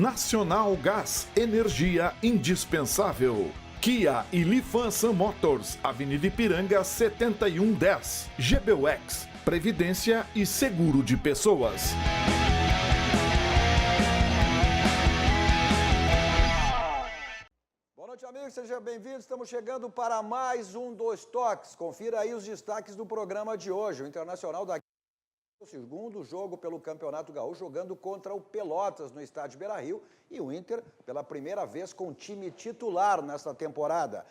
Nacional Gás, energia indispensável. Kia e Lifan Sam Motors, Avenida Ipiranga 7110. GBUX, Previdência e Seguro de Pessoas. Boa noite, amigos, sejam bem-vindos. Estamos chegando para mais um Dois Toques. Confira aí os destaques do programa de hoje. O Internacional daqui o segundo jogo pelo Campeonato Gaúcho, jogando contra o Pelotas no estádio Beira-Rio, e o Inter pela primeira vez com time titular nesta temporada.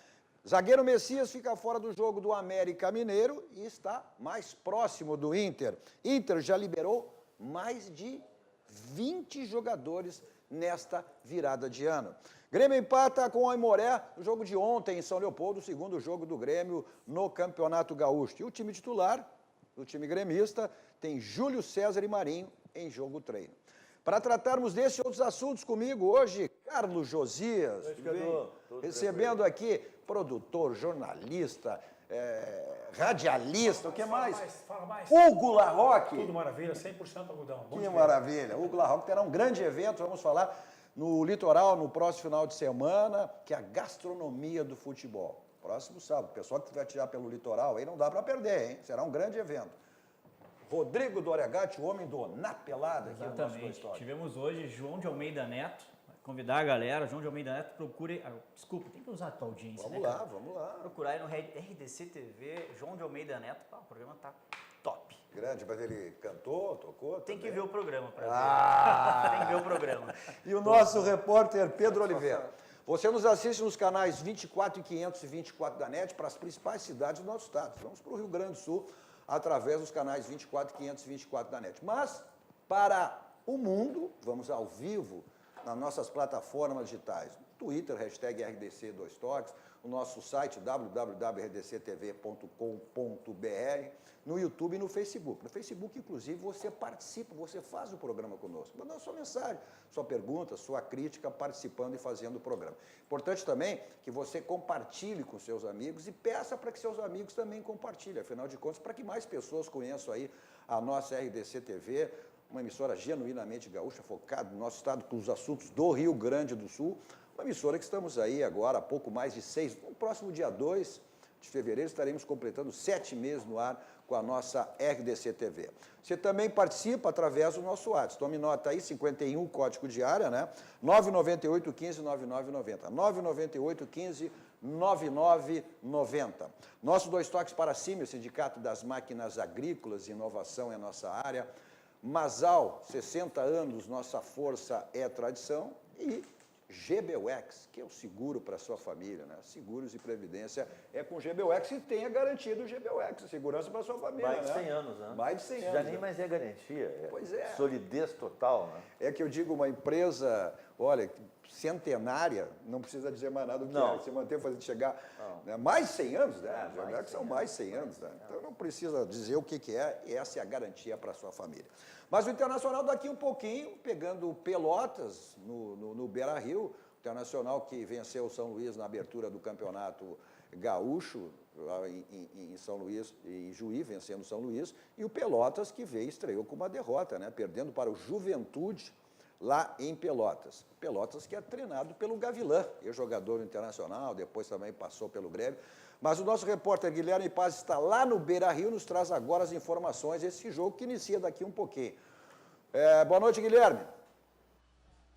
Zagueiro Messias fica fora do jogo do América Mineiro e está mais próximo do Inter. Inter já liberou mais de 20 jogadores nesta virada de ano. Grêmio empata com o Aimoré no jogo de ontem em São Leopoldo, o segundo jogo do Grêmio no Campeonato Gaúcho. E o time titular, o time gremista, tem Júlio César e Marinho em jogo treino. Para tratarmos desses e outros assuntos comigo hoje, Carlos Josias, recebendo aqui produtor, jornalista, radialista, o que mais? Fala mais. Hugo Larroque. Tudo maravilha, 100% algodão. Que maravilha. Hugo Larroque terá um grande evento, vamos falar no Litoral, no próximo final de semana, que é a gastronomia do futebol. Próximo sábado, o pessoal que vai tirar pelo Litoral, aí não dá para perder, hein? Será um grande evento. Rodrigo Doriagatti, o homem do Na Pelada. Exatamente. Tivemos hoje João de Almeida Neto. Convidar a galera, João de Almeida Neto, procure... desculpa, tem que usar a tua audiência, vamos lá, vamos lá. Procurar aí no RDC TV, João de Almeida Neto. O programa tá top. Grande, mas ele cantou, tocou? Tem que ver o programa para ver. Tem que ver o programa. E o nosso repórter Pedro Oliveira. Você nos assiste nos canais 24 e 524 da NET para as principais cidades do nosso estado. Vamos para o Rio Grande do Sul através dos canais 24 e 524 da NET. Mas para o mundo, vamos ao vivo nas nossas plataformas digitais. Twitter, hashtag RDC2Toques, o nosso site www.rdctv.com.br, no YouTube e no Facebook. No Facebook, inclusive, você participa, você faz o programa conosco. Manda sua mensagem, sua pergunta, sua crítica, participando e fazendo o programa. Importante também que você compartilhe com seus amigos e peça para que seus amigos também compartilhem, afinal de contas, para que mais pessoas conheçam aí a nossa RDC TV, uma emissora genuinamente gaúcha, focada no nosso estado, com os assuntos do Rio Grande do Sul. Uma emissora que estamos aí agora há pouco mais de 6, no próximo dia 2 de fevereiro estaremos completando 7 meses no ar com a nossa RDC TV. Você também participa através do nosso WhatsApp. Tome nota aí, 51, código de área, né? 998 15 9990. 998 15 9990. Nosso Dois Toques para cima, o Sindicato das Máquinas Agrícolas, inovação é a nossa área. Masal, 60 anos, nossa força é tradição. E GBUX, que é o seguro para a sua família, né? Seguros e previdência é com GBUX e tem a garantia do GBUX, segurança para a sua família. Mais de 100 anos, né? Mais de 100 anos. Já nem mais é garantia. Pois é. Solidez total, né? É que eu digo, uma empresa, olha, centenária, não precisa dizer mais nada do que é. Se manter, fazer chegar né? Mais de 100 anos, né? GBUX são mais de 100 anos, né? Então não precisa dizer o que é, essa é a garantia para a sua família. Mas o Internacional daqui um pouquinho, pegando Pelotas no Beira-Rio, o Internacional que venceu o São Luís na abertura do Campeonato Gaúcho, lá em São Luís, em Juí, vencendo o São Luís, e o Pelotas que estreou com uma derrota, né? Perdendo para o Juventude, lá em Pelotas. Pelotas que é treinado pelo Gavilã, ex-jogador internacional, depois também passou pelo Grêmio. Mas o nosso repórter Guilherme Paz está lá no Beira-Rio, nos traz agora as informações desse jogo que inicia daqui um pouquinho. Boa noite, Guilherme.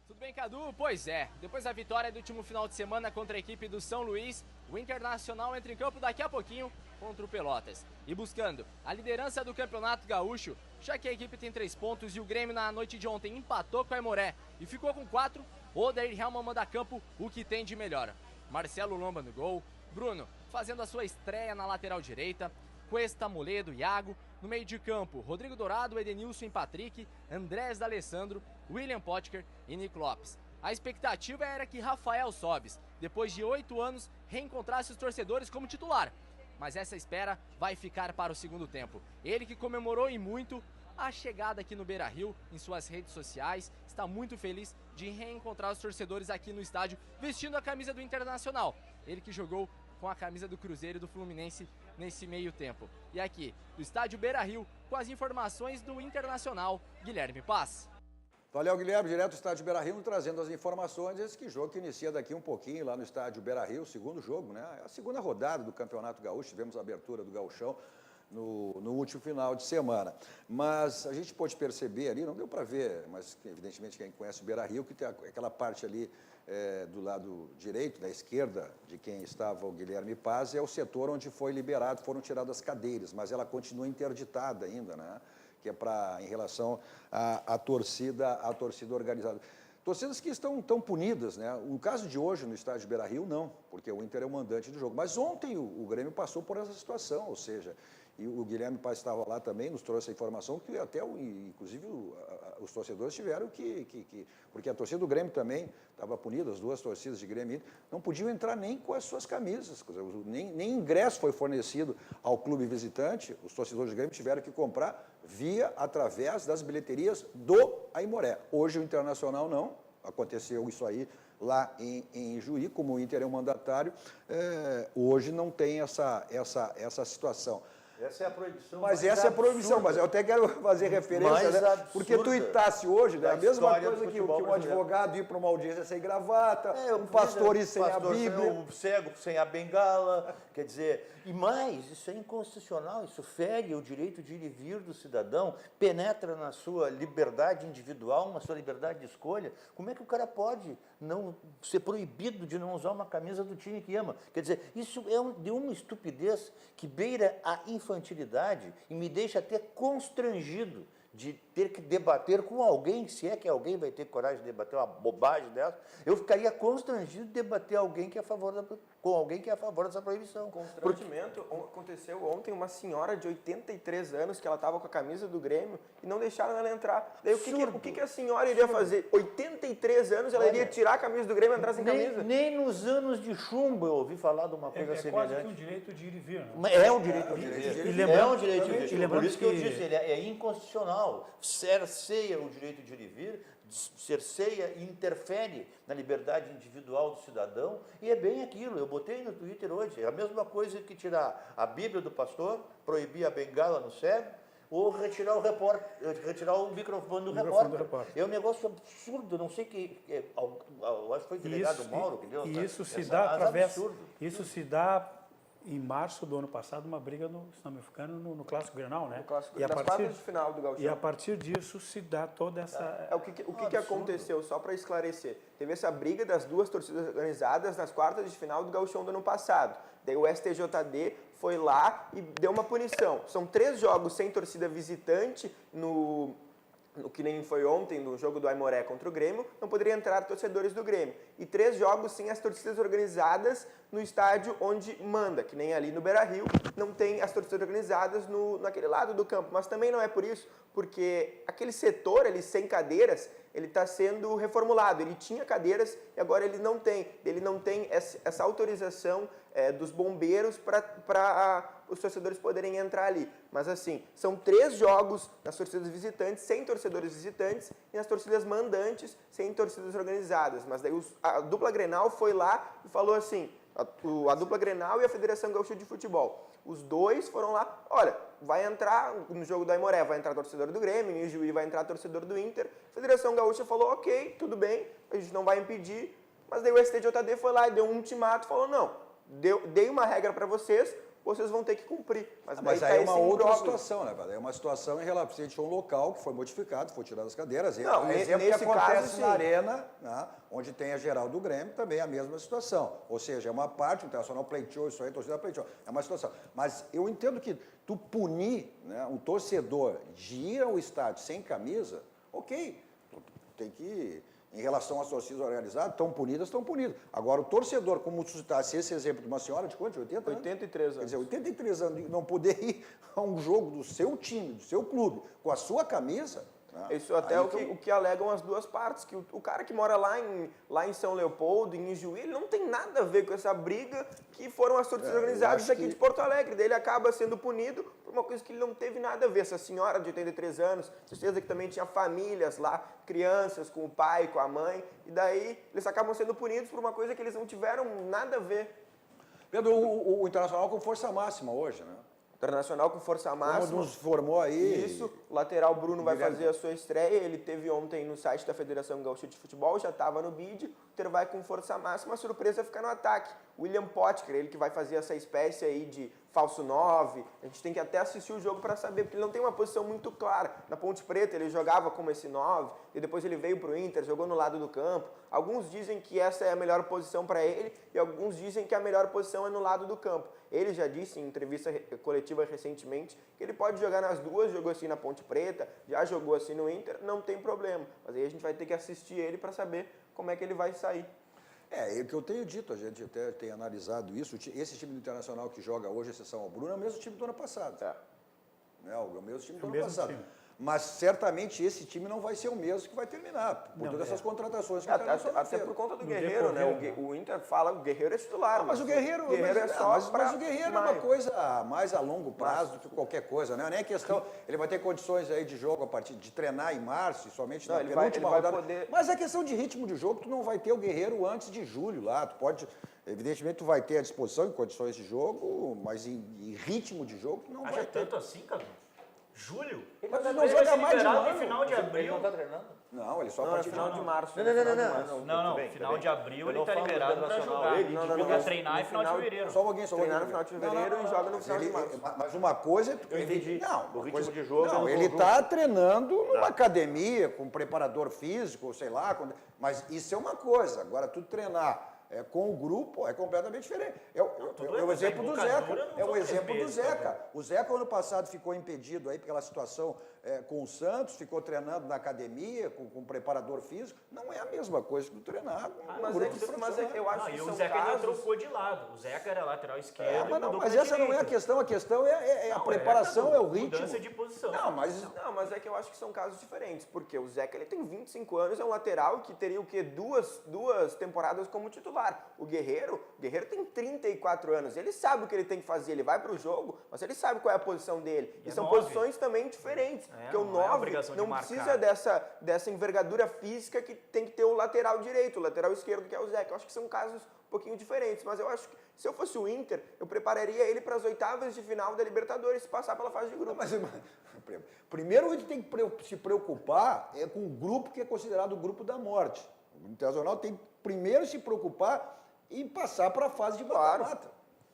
Tudo bem, Cadu? Pois é, depois da vitória do último final de semana contra a equipe do São Luís, o Internacional entra em campo daqui a pouquinho contra o Pelotas. E buscando a liderança do Campeonato Gaúcho, já que a equipe tem 3 pontos e o Grêmio na noite de ontem empatou com a Aimoré e ficou com 4, o Odair Helman manda a campo o que tem de melhor. Marcelo Lomba no gol, Bruno fazendo a sua estreia na lateral direita, Cuesta, Moledo, Iago, no meio de campo, Rodrigo Dourado, Edenilson e Patrick, Andrés D'Alessandro, William Potker e Nico Lopes. A expectativa era que Rafael Sobis, depois de 8 anos, reencontrasse os torcedores como titular, mas essa espera vai ficar para o segundo tempo. Ele que comemorou e muito a chegada aqui no Beira-Rio, em suas redes sociais, está muito feliz de reencontrar os torcedores aqui no estádio, vestindo a camisa do Internacional. Ele que jogou com a camisa do Cruzeiro e do Fluminense nesse meio tempo. E aqui, do estádio Beira-Rio, com as informações do Internacional, Guilherme Paz. Valeu, Guilherme, direto do estádio Beira-Rio, trazendo as informações. Esse jogo que inicia daqui um pouquinho lá no estádio Beira-Rio, segundo jogo, né? É a segunda rodada do Campeonato Gaúcho, tivemos a abertura do Gauchão no último final de semana. Mas a gente pôde perceber ali, não deu para ver, mas evidentemente quem conhece o Beira-Rio, que tem aquela parte ali do lado direito, da esquerda, de quem estava o Guilherme Paz, é o setor onde foi liberado, foram tiradas as cadeiras, mas ela continua interditada ainda, né? Que é em relação à torcida organizada. Torcidas que estão tão punidas, né? No caso de hoje, no estádio Beira-Rio, não, porque o Inter é o mandante do jogo. Mas ontem o Grêmio passou por essa situação, ou seja, e o Guilherme Paz estava lá também, nos trouxe a informação que até, inclusive, os torcedores tiveram porque a torcida do Grêmio também estava punida, as duas torcidas de Grêmio e Inter, não podiam entrar nem com as suas camisas, nem ingresso foi fornecido ao clube visitante, os torcedores do Grêmio tiveram que comprar através das bilheterias do Aimoré. Hoje o Internacional não, aconteceu isso aí lá em Juí, como o Inter é um mandatário, hoje não tem essa situação. Essa é a proibição. Mas essa é a proibição, mas eu até quero fazer referência, né? Porque tuitasse hoje, né? A mesma coisa que um advogado ir para uma audiência sem gravata, um pastor ir sem a Bíblia. Um cego sem a bengala, quer dizer, e mais, isso é inconstitucional, isso fere o direito de ir e vir do cidadão, penetra na sua liberdade individual, na sua liberdade de escolha. Como é que o cara pode não ser proibido de não usar uma camisa do time que ama? Quer dizer, isso é de uma estupidez que beira a infantilidade e me deixa até constrangido de ter que debater com alguém, se é que alguém vai ter coragem de debater uma bobagem dessa, eu ficaria constrangido de debater com alguém que é a favor dessa proibição. Constrangimento. Aconteceu ontem uma senhora de 83 anos que ela estava com a camisa do Grêmio e não deixaram ela entrar. Daí o que a senhora iria fazer? 83 anos, ela iria tirar a camisa do Grêmio e entrar sem camisa? Nem nos anos de chumbo eu ouvi falar de uma coisa semelhante. É quase que um direito de ir e vir, né? É um direito de ir e vir. É um direito de ir e vir. Por isso que eu disse, ele é inconstitucional. Cerceia o direito de ir e vir, cerceia e interfere na liberdade individual do cidadão, e é bem aquilo, eu botei no Twitter hoje, é a mesma coisa que tirar a Bíblia do pastor, proibir a bengala no cego, ou retirar o microfone do repórter. É um negócio absurdo, não sei eu acho que foi o delegado Mauro que deu isso se dá através, isso se dá em março do ano passado, uma briga, se não me engano, no Clássico Grenal, né? Nas quartas de final do Gauchão. E a partir disso se dá toda essa... O que aconteceu, só para esclarecer? Teve essa briga das duas torcidas organizadas nas quartas de final do Gauchão do ano passado. Daí o STJD foi lá e deu uma punição. São 3 jogos sem torcida visitante no que nem foi ontem, no jogo do Aimoré contra o Grêmio, não poderia entrar torcedores do Grêmio. E 3 jogos sem as torcidas organizadas no estádio onde manda, que nem ali no Beira-Rio, não tem as torcidas organizadas naquele lado do campo. Mas também não é por isso, porque aquele setor ali sem cadeiras, ele está sendo reformulado. Ele tinha cadeiras e agora ele não tem. Ele não tem essa autorização dos bombeiros para os torcedores poderem entrar ali. Mas assim, são 3 jogos nas torcidas visitantes, sem torcedores visitantes, e nas torcidas mandantes, sem torcidas organizadas. Mas daí a dupla Grenal foi lá e falou assim, a dupla Grenal e a Federação Gaúcha de Futebol. Os dois foram lá, olha, vai entrar no jogo do Aimoré, vai entrar torcedor do Grêmio, em Juí vai entrar torcedor do Inter. A Federação Gaúcha falou, ok, tudo bem, a gente não vai impedir. Mas daí o STJD foi lá e deu um ultimato, falou, não, dei uma regra para vocês vão ter que cumprir. Mas aí é uma outra situação, né, velho? É uma situação em relação, a gente tinha um local que foi modificado, foi tirado as cadeiras. Não, exemplo nesse que acontece caso, na Arena, né, onde tem a geral do Grêmio, também é a mesma situação. Ou seja, é uma parte, o Internacional pleiteou isso aí, a torcida pleiteou. É uma situação. Mas eu entendo que tu punir, né, um torcedor de ir ao estádio sem camisa, ok, tu tem que... Em relação às torcidas organizadas, estão punidas. Agora, o torcedor, como tu citasse esse exemplo de uma senhora de quantos? 80 anos? 83 anos. Quer dizer, 83 anos, não poder ir a um jogo do seu time, do seu clube, com a sua camisa... Isso até o que alegam as duas partes, que o cara que mora lá em São Leopoldo, em Juí, ele não tem nada a ver com essa briga que foram as torcidas organizadas daqui de Porto Alegre. Daí ele acaba sendo punido por uma coisa que ele não teve nada a ver. Essa senhora de 83 anos, certeza que também tinha famílias lá, crianças com o pai, com a mãe, e daí eles acabam sendo punidos por uma coisa que eles não tiveram nada a ver. Pedro, o Internacional com força máxima hoje, né? Internacional com força máxima. Como nos formou aí. Isso. lateral Bruno vai fazer a sua estreia, ele teve ontem no site da Federação Gaúcha de Futebol, já estava no bid, o Inter vai com força máxima, a surpresa fica no ataque. William Potker, ele que vai fazer essa espécie aí de falso 9, a gente tem que até assistir o jogo para saber, porque ele não tem uma posição muito clara. Na Ponte Preta ele jogava como esse 9, e depois ele veio para o Inter, jogou no lado do campo. Alguns dizem que essa é a melhor posição para ele, e alguns dizem que a melhor posição é no lado do campo. Ele já disse em entrevista coletiva recentemente que ele pode jogar nas duas, jogou assim na Ponte Preta, já jogou assim no Inter, não tem problema. Mas aí a gente vai ter que assistir ele para saber como é que ele vai sair. É o que eu tenho dito, a gente até tem analisado isso. Esse time do Internacional que joga hoje, exceção ao Bruno, é o mesmo time do ano passado. É o mesmo time do ano passado. Time. Mas certamente esse time não vai ser o mesmo que vai terminar, por todas essas contratações que o Internacional Até fez. por conta do Guerreiro, né? O Inter fala que o Guerreiro é titular. Mas o Guerreiro, é só mas o Guerreiro é uma coisa mais a longo prazo do que qualquer coisa, né? Nem é questão, ele vai ter condições aí de jogo a partir de treinar em março, somente na penúltima rodada. Mas é questão de ritmo de jogo, tu não vai ter o Guerreiro antes de julho lá, tu pode, evidentemente tu vai ter à disposição em condições de jogo, mas em ritmo de jogo tu não vai ter. Tanto assim, Cadu? Julho? Mas ele não joga mais de um ano. No final de abril. Ele não está treinando? Não, ele só a Não, é partir final de março. Não, final de abril ele tá liberado pra jogar. Ele vai treinar em final de fevereiro. Só um pouquinho, Treinar no final de fevereiro e joga no final de março. Mas uma coisa... Eu entendi. Não, O uma ritmo coisa, de jogo é não, no ele conjunto. está treinando numa academia, com um preparador físico, sei lá, mas isso é uma coisa. Agora, tu treinar com o grupo é completamente diferente. É o exemplo do Zeca. É o exemplo do Zeca. O Zeca, ano passado, ficou impedido aí pela situação com o Santos, ficou treinando na academia, com um preparador físico. Não é a mesma coisa que tu treinar com um grupo de profissionais. Eu acho que E o são Zeca ainda casos... trocou de lado. O Zeca era lateral esquerdo. Mas essa não é a questão é a preparação, é o ritmo. Mudança de posição. Não, mas Não, mas é que eu acho que são casos diferentes, porque o Zeca ele tem 25 anos, é um lateral que teria o quê? Duas temporadas como titular. O Guerreiro tem 34 anos, ele sabe o que ele tem que fazer, ele vai pro jogo, mas ele sabe qual é a posição dele. E são 9. posições também diferentes, porque o não é 9 obrigação de não marcar. precisa dessa envergadura física que tem que ter o lateral direito, o lateral esquerdo, que é o Zeca. Eu acho que são casos um pouquinho diferentes, mas eu acho que se eu fosse o Inter, eu prepararia ele para as oitavas de final da Libertadores e passar pela fase de grupo. Mas, primeiro, a gente tem que se preocupar com o grupo que é considerado o grupo da morte. O Internacional tem primeiro se preocupar em passar para a fase de mata-mata.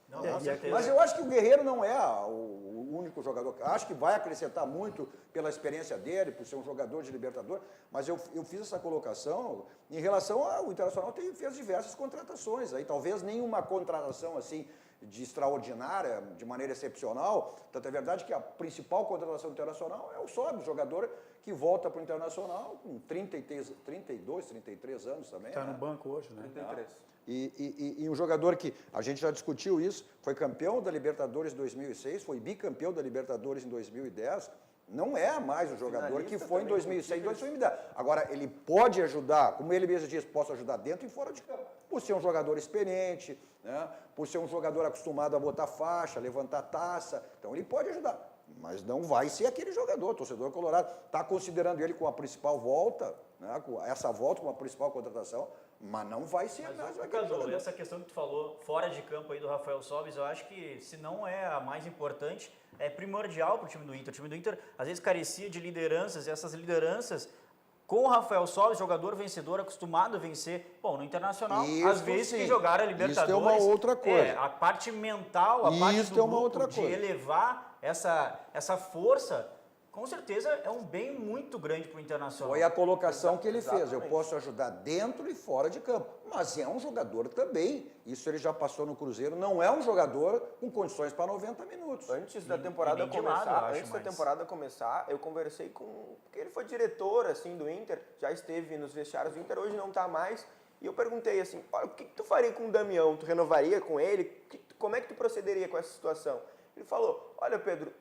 Não, com certeza. Mas eu acho que o Guerreiro não é o único jogador. Acho que vai acrescentar muito pela experiência dele, por ser um jogador de Libertadores. Mas eu fiz essa colocação em relação ao Internacional fez diversas contratações. Aí talvez nenhuma contratação assim de extraordinária, de maneira excepcional. Tanto é verdade que a principal contratação internacional é o Sobis, jogador que volta para o Internacional com 32, 33 anos também. Está no banco hoje, né? 33. E um jogador que, a gente já discutiu isso, foi campeão da Libertadores em 2006, foi bicampeão da Libertadores em 2010, não é mais o jogador que foi em 2006 e 2010. Agora, ele pode ajudar, como ele mesmo diz, posso ajudar dentro e fora de campo, por ser um jogador experiente, né? Por ser um jogador acostumado a botar faixa, levantar taça, então ele pode ajudar. Mas não vai ser aquele jogador. O torcedor colorado está considerando ele como a principal volta, né? Com essa volta como a principal contratação, mas não vai ser mais aquele jogador. Essa questão que tu falou fora de campo aí do Rafael Sobis, eu acho que se não é a mais importante, é primordial para o time do Inter. O time do Inter às vezes carecia de lideranças, e essas lideranças com o Rafael Sobis, jogador vencedor, acostumado a vencer. Bom, no Internacional, Isso, às vezes sim. que jogaram a Libertadores... Isso é uma outra coisa. A parte mental, a parte Isso do é uma grupo, outra de coisa. elevar essa força, com certeza é um bem muito grande para o Internacional. Foi a colocação que ele fez. Eu posso ajudar dentro e fora de campo. Mas é um jogador também. Isso ele já passou no Cruzeiro. Não é um jogador com condições para 90 minutos. Antes da temporada começar, eu conversei com... Porque ele foi diretor, assim, do Inter, já esteve nos vestiários do Inter, hoje não está mais. E eu perguntei assim, olha, o que tu faria com o Damião? Tu renovaria com ele? Como é que tu procederia com essa situação? Ele falou, olha, Pedro,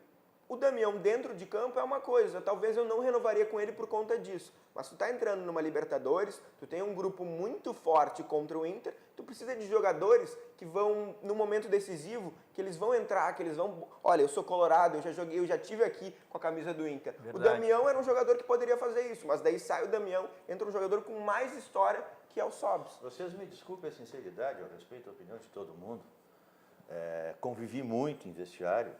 o Damião dentro de campo é uma coisa, talvez eu não renovaria com ele por conta disso. Mas tu tá entrando numa Libertadores, tu tem um grupo muito forte contra o Inter, tu precisa de jogadores que vão, no momento decisivo, que eles vão entrar, que eles vão... Olha, eu sou colorado, eu já joguei, eu já tive aqui com a camisa do Inter. Verdade. O Damião era um jogador que poderia fazer isso, mas daí sai o Damião, entra um jogador com mais história, que é o Sobis. Vocês me desculpem a sinceridade, eu respeito a opinião de todo mundo. Convivi muito em vestiário,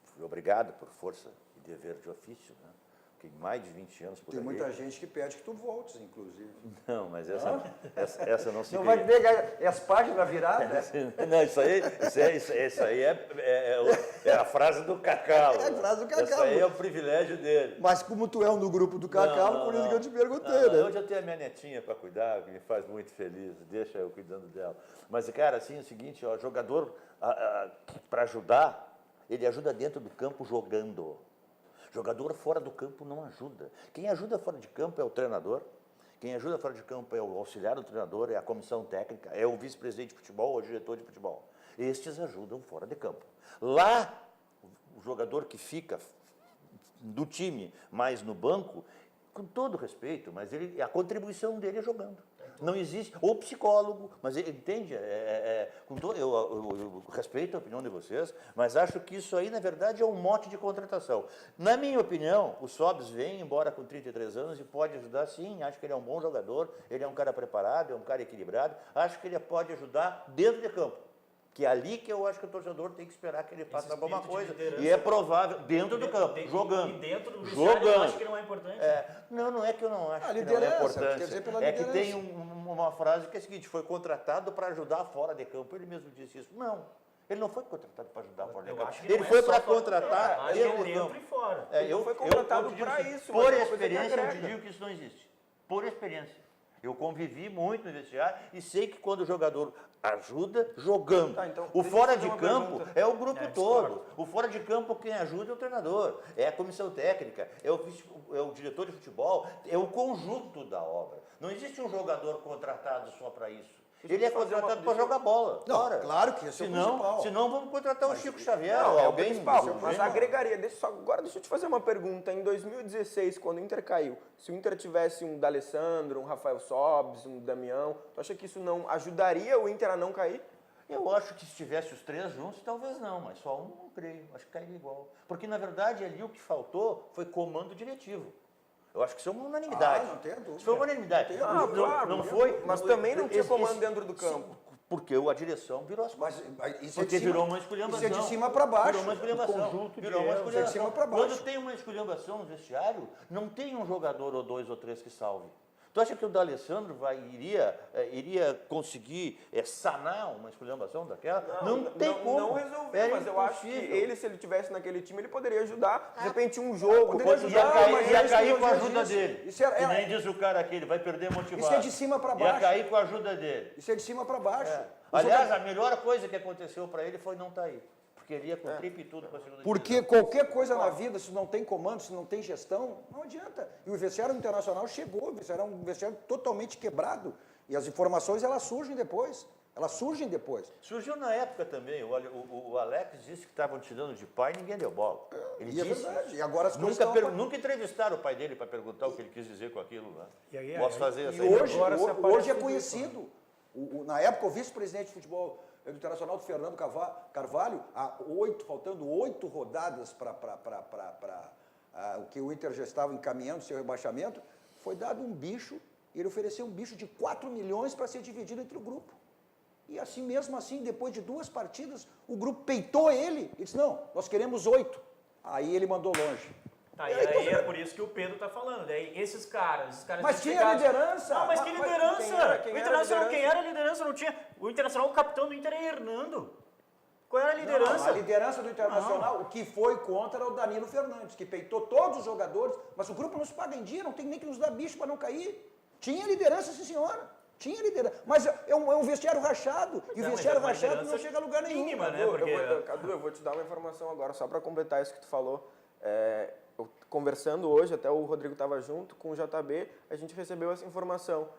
fui obrigado por força e dever de ofício, né? Fiquei mais de 20 anos por Tem ali. muita gente que pede que tu voltes, inclusive. Não, mas essa não se Não cria. vai pegar as páginas viradas? Não, isso aí é a frase do Cacau. É a frase do Cacau. Isso aí é o privilégio dele. Mas como tu é um do grupo do Cacau, Não, por isso não. que eu te perguntei, Não, né? Hoje eu tenho a minha netinha para cuidar, que me faz muito feliz, deixa eu cuidando dela. Mas, cara, assim, é o seguinte, ó, jogador, para ajudar, ele ajuda dentro do campo jogando. Jogador fora do campo não ajuda. Quem ajuda fora de campo é o treinador, quem ajuda fora de campo é o auxiliar do treinador, é a comissão técnica, é o vice-presidente de futebol ou o diretor de futebol. Estes ajudam fora de campo. Lá, o jogador que fica do time mais no banco, com todo respeito, mas a contribuição dele é jogando. Não existe, ou psicólogo, mas ele entende, eu respeito a opinião de vocês, mas acho que isso aí, na verdade, é um mote de contratação. Na minha opinião, o Sobis vem embora com 33 anos e pode ajudar sim, acho que ele é um bom jogador, ele é um cara preparado, é um cara equilibrado, acho que ele pode ajudar dentro de campo. Que é ali que eu acho que o torcedor tem que esperar que ele faça alguma coisa. E é provável, dentro do campo, jogando. E dentro do vestiário eu acho que não é importante. Não é que eu não acho que não é liderança, importante. quer dizer, pela É que liderança. tem uma frase que é a seguinte, foi contratado para ajudar fora de campo. Ele mesmo disse isso. Não, ele não foi contratado para ajudar fora de Eu campo. acho que não Ele é foi só para fora do contratar campo. Acho que é dentro do dentro campo. e fora. Ele foi contratado te digo pra assim, isso, mas Por é uma coisa que experiência, eu te agrega. digo que isso não existe. Por experiência. Eu convivi muito no vestiário e sei que quando o jogador ajuda, jogando. Tá, então, O deixa eu fora fazer de uma campo pergunta. é o grupo todo. discordo. O fora de campo, quem ajuda é o treinador, é a comissão técnica, é o diretor de futebol, é o conjunto da obra. Não existe um jogador contratado só para isso. Ele é contratado para jogar bola. Não, Ora, claro que esse é o principal. senão vamos contratar o Chico Xavier Não, ou é o alguém. principal, do mas gênero. agregaria. Agora deixa eu te fazer uma pergunta. Em 2016, quando o Inter caiu, se o Inter tivesse um D'Alessandro, um Rafael Sobis, um Damião, tu acha que isso não ajudaria o Inter a não cair? Eu acho que se tivesse os três juntos, talvez não, mas só um não creio. Acho que cairia igual. Porque, na verdade, ali o que faltou foi comando diretivo. Eu acho que isso é uma unanimidade. Não tenho dúvida. Isso foi uma unanimidade. Claro, foi. mas também não tinha comando dentro do campo. Sim, porque a direção virou as Mas costas. isso é Porque de cima, virou uma esculhambação. isso é de cima para baixo. Virou uma esculhambação. conjunto de Virou uma erros, esculhambação. é de cima pra baixo. Quando tem uma esculhambação no vestiário, não tem um jogador ou dois ou três que salve. Tu acha que o D'Alessandro iria conseguir sanar uma esculhambação daquela? Não tem como. Não resolver, É mas eu acho que impossível. ele, se ele tivesse naquele time, ele poderia ajudar. De repente, um jogo. poderia pode ajudar, jogar, mas Ia é isso cair que com a eu ajuda disse. dele. Isso Que nem diz o cara aqui, ele vai perder motivado. Isso é de cima para Ia baixo. cair com a ajuda dele. Isso é de cima para baixo. Aliás, a melhor coisa que aconteceu para ele foi não estar aí. Porque ele ia com tripe e tudo para a segunda Porque qualquer coisa na vida, se não tem comando, se não tem gestão, não adianta. E o vestiário internacional chegou, o vestiário é um vestiário totalmente quebrado. E as informações, elas surgem depois. Elas surgem depois. Surgiu na época também, o Alex disse que estavam tirando de pai e ninguém deu bola. Ele E é disse. verdade. E agora as coisas Nunca, estão... nunca entrevistaram o pai dele para perguntar o que ele quis dizer com aquilo. Né? E aí, Posso fazer E essa hoje, agora se aparece hoje é tudo conhecido. Na época, o vice-presidente de futebol do Internacional, do Fernando Carvalho, faltando 8 rodadas para o que o Inter já estava encaminhando, seu rebaixamento, foi dado um bicho, e ele ofereceu um bicho de 4 milhões para ser dividido entre o grupo. E assim, mesmo assim, depois de 2 partidas, o grupo peitou ele e disse, não, nós queremos 8. Aí ele mandou longe. Tá, e aí é por isso que o Pedro tá falando. Daí esses caras Mas tinha chegados- liderança. Não, mas que liderança? quem O era Internacional, a quem era a liderança? Não tinha. O Internacional, o capitão do Inter é Hernando. Qual era a liderança? Não, a liderança do Internacional, o que foi contra o Danilo Fernandes, que peitou todos os jogadores, mas o grupo não se paga em dia, não tem nem que nos dar bicho para não cair. Tinha liderança, sim senhora. Tinha liderança. Mas é um vestiário rachado, e o mas vestiário é uma rachado liderança não chega a lugar nenhum. mínima, né? Cadu, Porque- Cadu, eu vou te dar uma informação agora, só para completar isso que tu falou. Eu, conversando hoje, até o Rodrigo estava junto com o JB, a gente recebeu essa informação.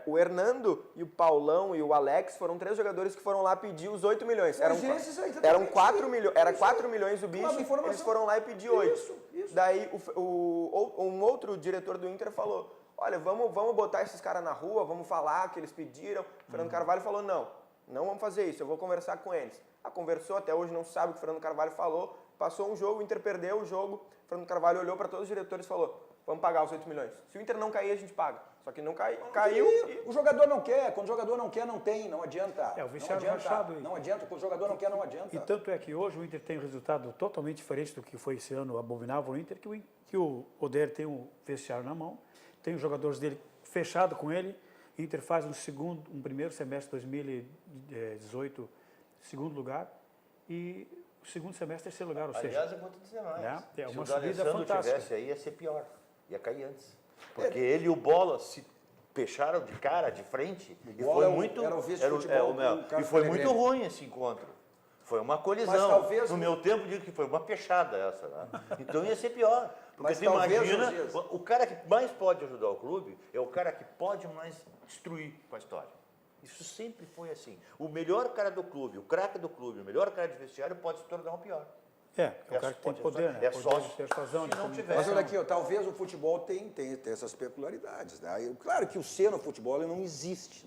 O Hernando e o Paulão e o Alex foram 3 jogadores que foram lá pedir os 8 milhões. Eram, Mas esses aí, eram exatamente, 4 sim. milhões, era Isso 4 aí. milhões o bicho, Claro, informação. eles foram lá e pedir 8. Isso. Daí um outro diretor do Inter falou, olha, vamos botar esses caras na rua, vamos falar que eles pediram. O Fernando Carvalho falou, não vamos fazer isso, eu vou conversar com eles. Conversou, até hoje não sabe o que o Fernando Carvalho falou, passou um jogo, o Inter perdeu o jogo, o Fernando Carvalho olhou para todos os diretores e falou, vamos pagar os 8 milhões. Se o Inter não cair, a gente paga. Só que não caiu e... O jogador não quer. Quando o jogador não quer, não tem. Não adianta. É, o vestiário rachado aí. Não adianta. Quando o jogador não quer, não adianta. E tanto é que hoje o Inter tem um resultado totalmente diferente do que foi esse ano abominável o Inter, que o Oder tem o vestiário na mão, tem os jogadores dele fechado com ele, o Inter faz um primeiro semestre de 2018, segundo lugar, e o segundo semestre, terceiro lugar, ou Aliás, seja... eu vou te dizer mais. É Se uma o subida D'Alessandro fantástica. tivesse aí, ia ser pior. Ia cair antes. Porque ele e o Bola se fecharam de cara, de frente. E Bola foi muito... era o vice-futebol com o Carlos E foi Pellegrini. muito ruim esse encontro. Foi uma colisão. Mas talvez- No meu tempo, digo que foi uma fechada essa. Né? Então ia ser pior. Porque Mas você talvez, imagina, Josias, o cara que mais pode ajudar o clube é o cara que pode mais destruir com a história. Isso sempre foi assim. O melhor cara do clube, o craque do clube, o melhor cara de vestiário pode se tornar o pior. É o cara que tem poder, né? É Poder sócio. de persuasão, de Se não comunicação. tiver- Mas olha aqui, ó, talvez o futebol tem essas peculiaridades. Né? Claro que o ser no futebol ele não existe.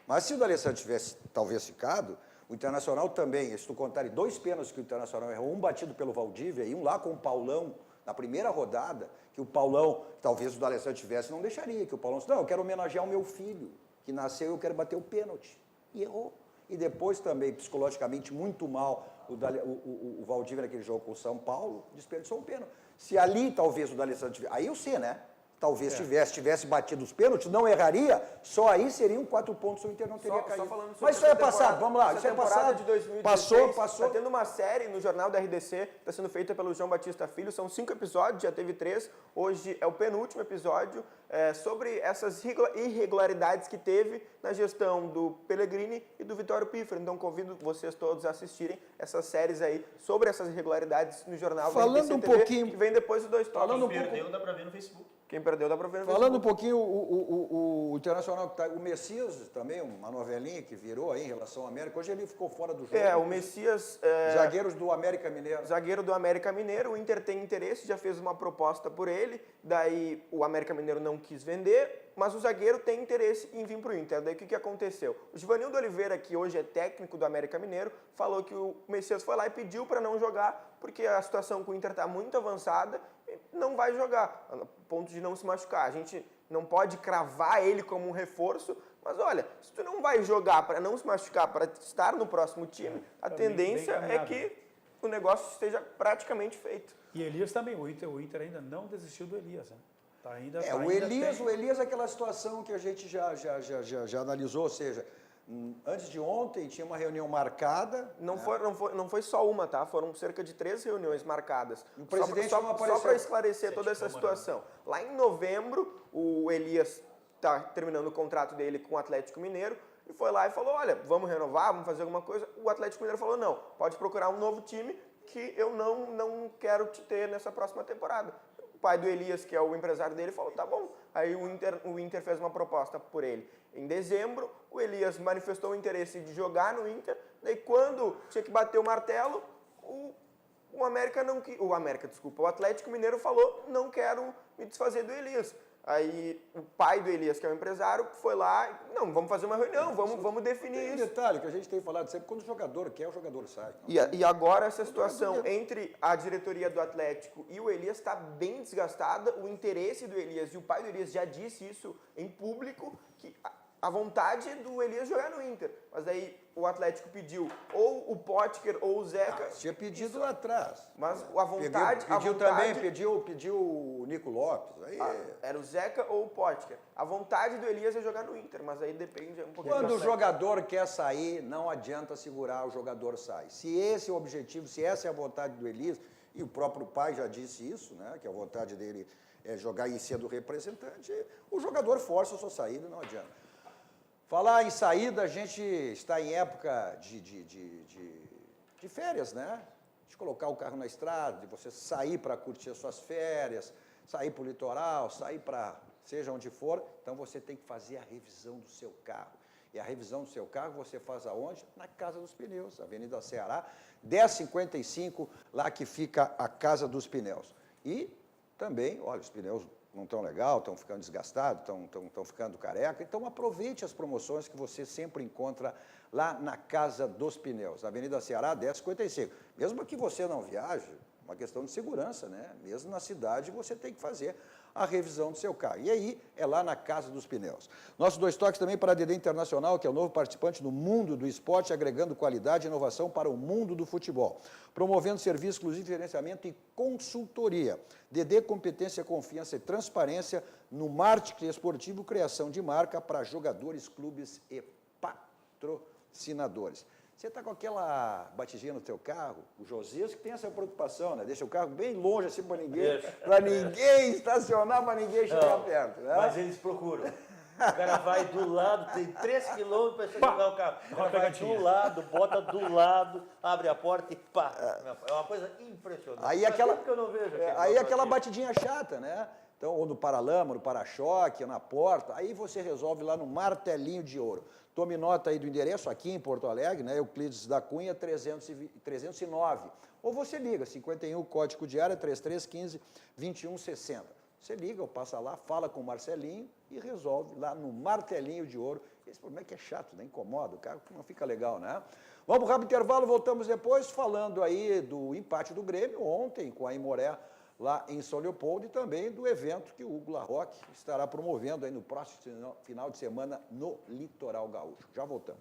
Mas se o D'Alessandro tivesse talvez ficado, o Internacional também, se tu contar 2 pênaltis que o Internacional errou, um batido pelo Valdívia e um lá com o Paulão, na primeira rodada, que o Paulão, talvez o D'Alessandro tivesse, não deixaria, que o Paulão disse, não, eu quero homenagear o meu filho, que nasceu e eu quero bater o pênalti. E errou. E depois também, psicologicamente, muito mal, o Valdívia naquele jogo com o São Paulo, desperdiçou um pênalti. Se ali, talvez, o D'Alessandro tivesse... Aí eu sei, né? Talvez tivesse batido os pênaltis, não erraria, só aí seriam 4 pontos, o Inter não teria Só caído. falando sobre Mas isso é essa passado, temporada- vamos lá, essa isso é temporada passado. de 2016, Passou. Está tendo uma série no jornal da RDC, está sendo feita pelo João Batista Filho, são 5 episódios, já teve 3, hoje é o penúltimo episódio, sobre essas irregularidades que teve na gestão do Pellegrini e do Vitório Piffer. Então convido vocês todos a assistirem essas séries aí sobre essas irregularidades no jornal Falando da RDC um TV, pouquinho- que vem depois do 2 Toques. Falando um Quem perdeu dá pra ver no Facebook. Quem perdeu dá pra ver no Falando um Facebook. pouquinho, o Internacional, que tá, o Messias também, uma novelinha que virou aí em relação ao América, hoje ele ficou fora do jogo. O Messias... Zagueiros do América Mineiro. Zagueiro do América Mineiro, o Inter tem interesse, já fez uma proposta por ele, daí o América Mineiro não quis vender, mas o zagueiro tem interesse em vir para o Inter. Daí o que aconteceu? O Givanildo Oliveira, que hoje é técnico do América Mineiro, falou que o Messias foi lá e pediu para não jogar, porque a situação com o Inter está muito avançada e não vai jogar, a ponto de não se machucar. A gente não pode cravar ele como um reforço, mas olha, se tu não vai jogar para não se machucar, para estar no próximo time, a Tá bem tendência é caminhado, que né? o negócio esteja praticamente feito. E Elias também, o Inter ainda não desistiu do Elias, né? O Elias é aquela situação que a gente já analisou, ou seja, antes de ontem tinha uma reunião marcada. Não foi só uma, tá? Foram cerca de 3 reuniões marcadas. O presidente não apareceu. Só para esclarecer toda essa situação. Lá em novembro, o Elias está terminando o contrato dele com o Atlético Mineiro e foi lá e falou, olha, vamos renovar, vamos fazer alguma coisa. O Atlético Mineiro falou, não, pode procurar um novo time que eu não quero te ter nessa próxima temporada. O pai do Elias, que é o empresário dele, falou, tá bom. Aí o Inter fez uma proposta por ele. Em dezembro, o Elias manifestou o interesse de jogar no Inter. Daí quando tinha que bater o martelo, o Atlético Mineiro falou, não quero me desfazer do Elias. Aí o pai do Elias, que é o empresário, foi lá, não, vamos fazer uma reunião, vamos definir Tem um isso. detalhe que a gente tem falado sempre, quando o jogador quer, o jogador sai. E agora essa situação entre a diretoria do Atlético e o Elias está bem desgastada. O interesse do Elias, e o pai do Elias já disse isso em público, que a vontade do Elias jogar no Inter. Mas aí o Atlético pediu ou o Potker ou o Zeca. Tinha pedido lá atrás. Mas a vontade... Pediu o Nico Lopes. Aí, era o Zeca ou o Potker. A vontade do Elias é jogar no Inter, mas aí depende um pouquinho. quando do o Atlético. jogador quer sair, não adianta segurar, o jogador sai. Se esse é o objetivo, se essa é a vontade do Elias, e o próprio pai já disse isso, né, que a vontade dele é jogar e ser do representante, o jogador força a sua saída, não adianta. Falar em saída, a gente está em época de férias, né? De colocar o carro na estrada, de você sair para curtir as suas férias, sair para o litoral, sair para seja onde for. Então você tem que fazer a revisão do seu carro. E a revisão do seu carro você faz aonde? Na Casa dos Pneus, Avenida Ceará, 1055, lá que fica a Casa dos Pneus. E também, olha, os pneus não estão legal, estão ficando desgastados, estão ficando careca. Então aproveite as promoções que você sempre encontra lá na Casa dos Pneus, Avenida Ceará, 1055. Mesmo que você não viaje, uma questão de segurança, né? Mesmo na cidade você tem que fazer a revisão do seu carro. E aí é lá na Casa dos Pneus. Nossos 2 toques também para a DD Internacional, que é o novo participante no mundo do esporte, agregando qualidade e inovação para o mundo do futebol. Promovendo serviço exclusivo de gerenciamento e consultoria. DD, competência, confiança e transparência no marketing esportivo, criação de marca para jogadores, clubes e patrocinadores. Você está com aquela batidinha no teu carro, o Josias que tem essa preocupação, né? Deixa o carro bem longe assim para ninguém estacionar, para ninguém chegar perto. Né? Mas eles procuram. O cara vai do lado, tem 3 quilômetros para chegar o carro. O cara vai do lado, bota do lado, abre a porta e pá. É uma coisa impressionante. Aí aquela batidinha chata, né? Então, ou no paralama, no para-choque, na porta, aí você resolve lá no Martelinho de Ouro. Tome nota aí do endereço aqui em Porto Alegre, né? Euclides da Cunha 309. Ou você liga, 51, código de área 3315-2160. Você liga, ou passa lá, fala com o Marcelinho e resolve lá no Martelinho de Ouro. Esse problema é que é chato, né? Incomoda, o carro não fica legal, né? Vamos para o rápido intervalo, voltamos depois falando aí do empate do Grêmio ontem com a Aimoré lá em São Leopoldo e também do evento que o Hugo Larroque estará promovendo aí no próximo final de semana no Litoral Gaúcho. Já voltamos.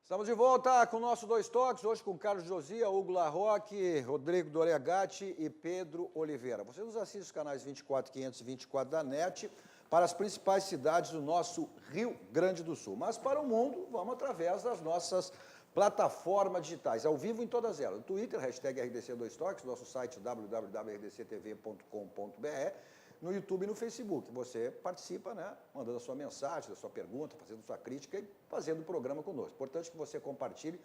Estamos de volta com o nosso 2 toques, hoje com Carlos Josia, Hugo Larroque, Rodrigo Doregatti e Pedro Oliveira. Você nos assiste os canais 24, 524 da NET para as principais cidades do nosso Rio Grande do Sul. Mas para o mundo, vamos através das nossas plataformas digitais, ao vivo em todas elas. No Twitter, hashtag RDC2Toques, nosso site www.rdctv.com.br, no YouTube e no Facebook. Você participa, né, mandando a sua mensagem, a sua pergunta, fazendo sua crítica e fazendo o programa conosco. Importante que você compartilhe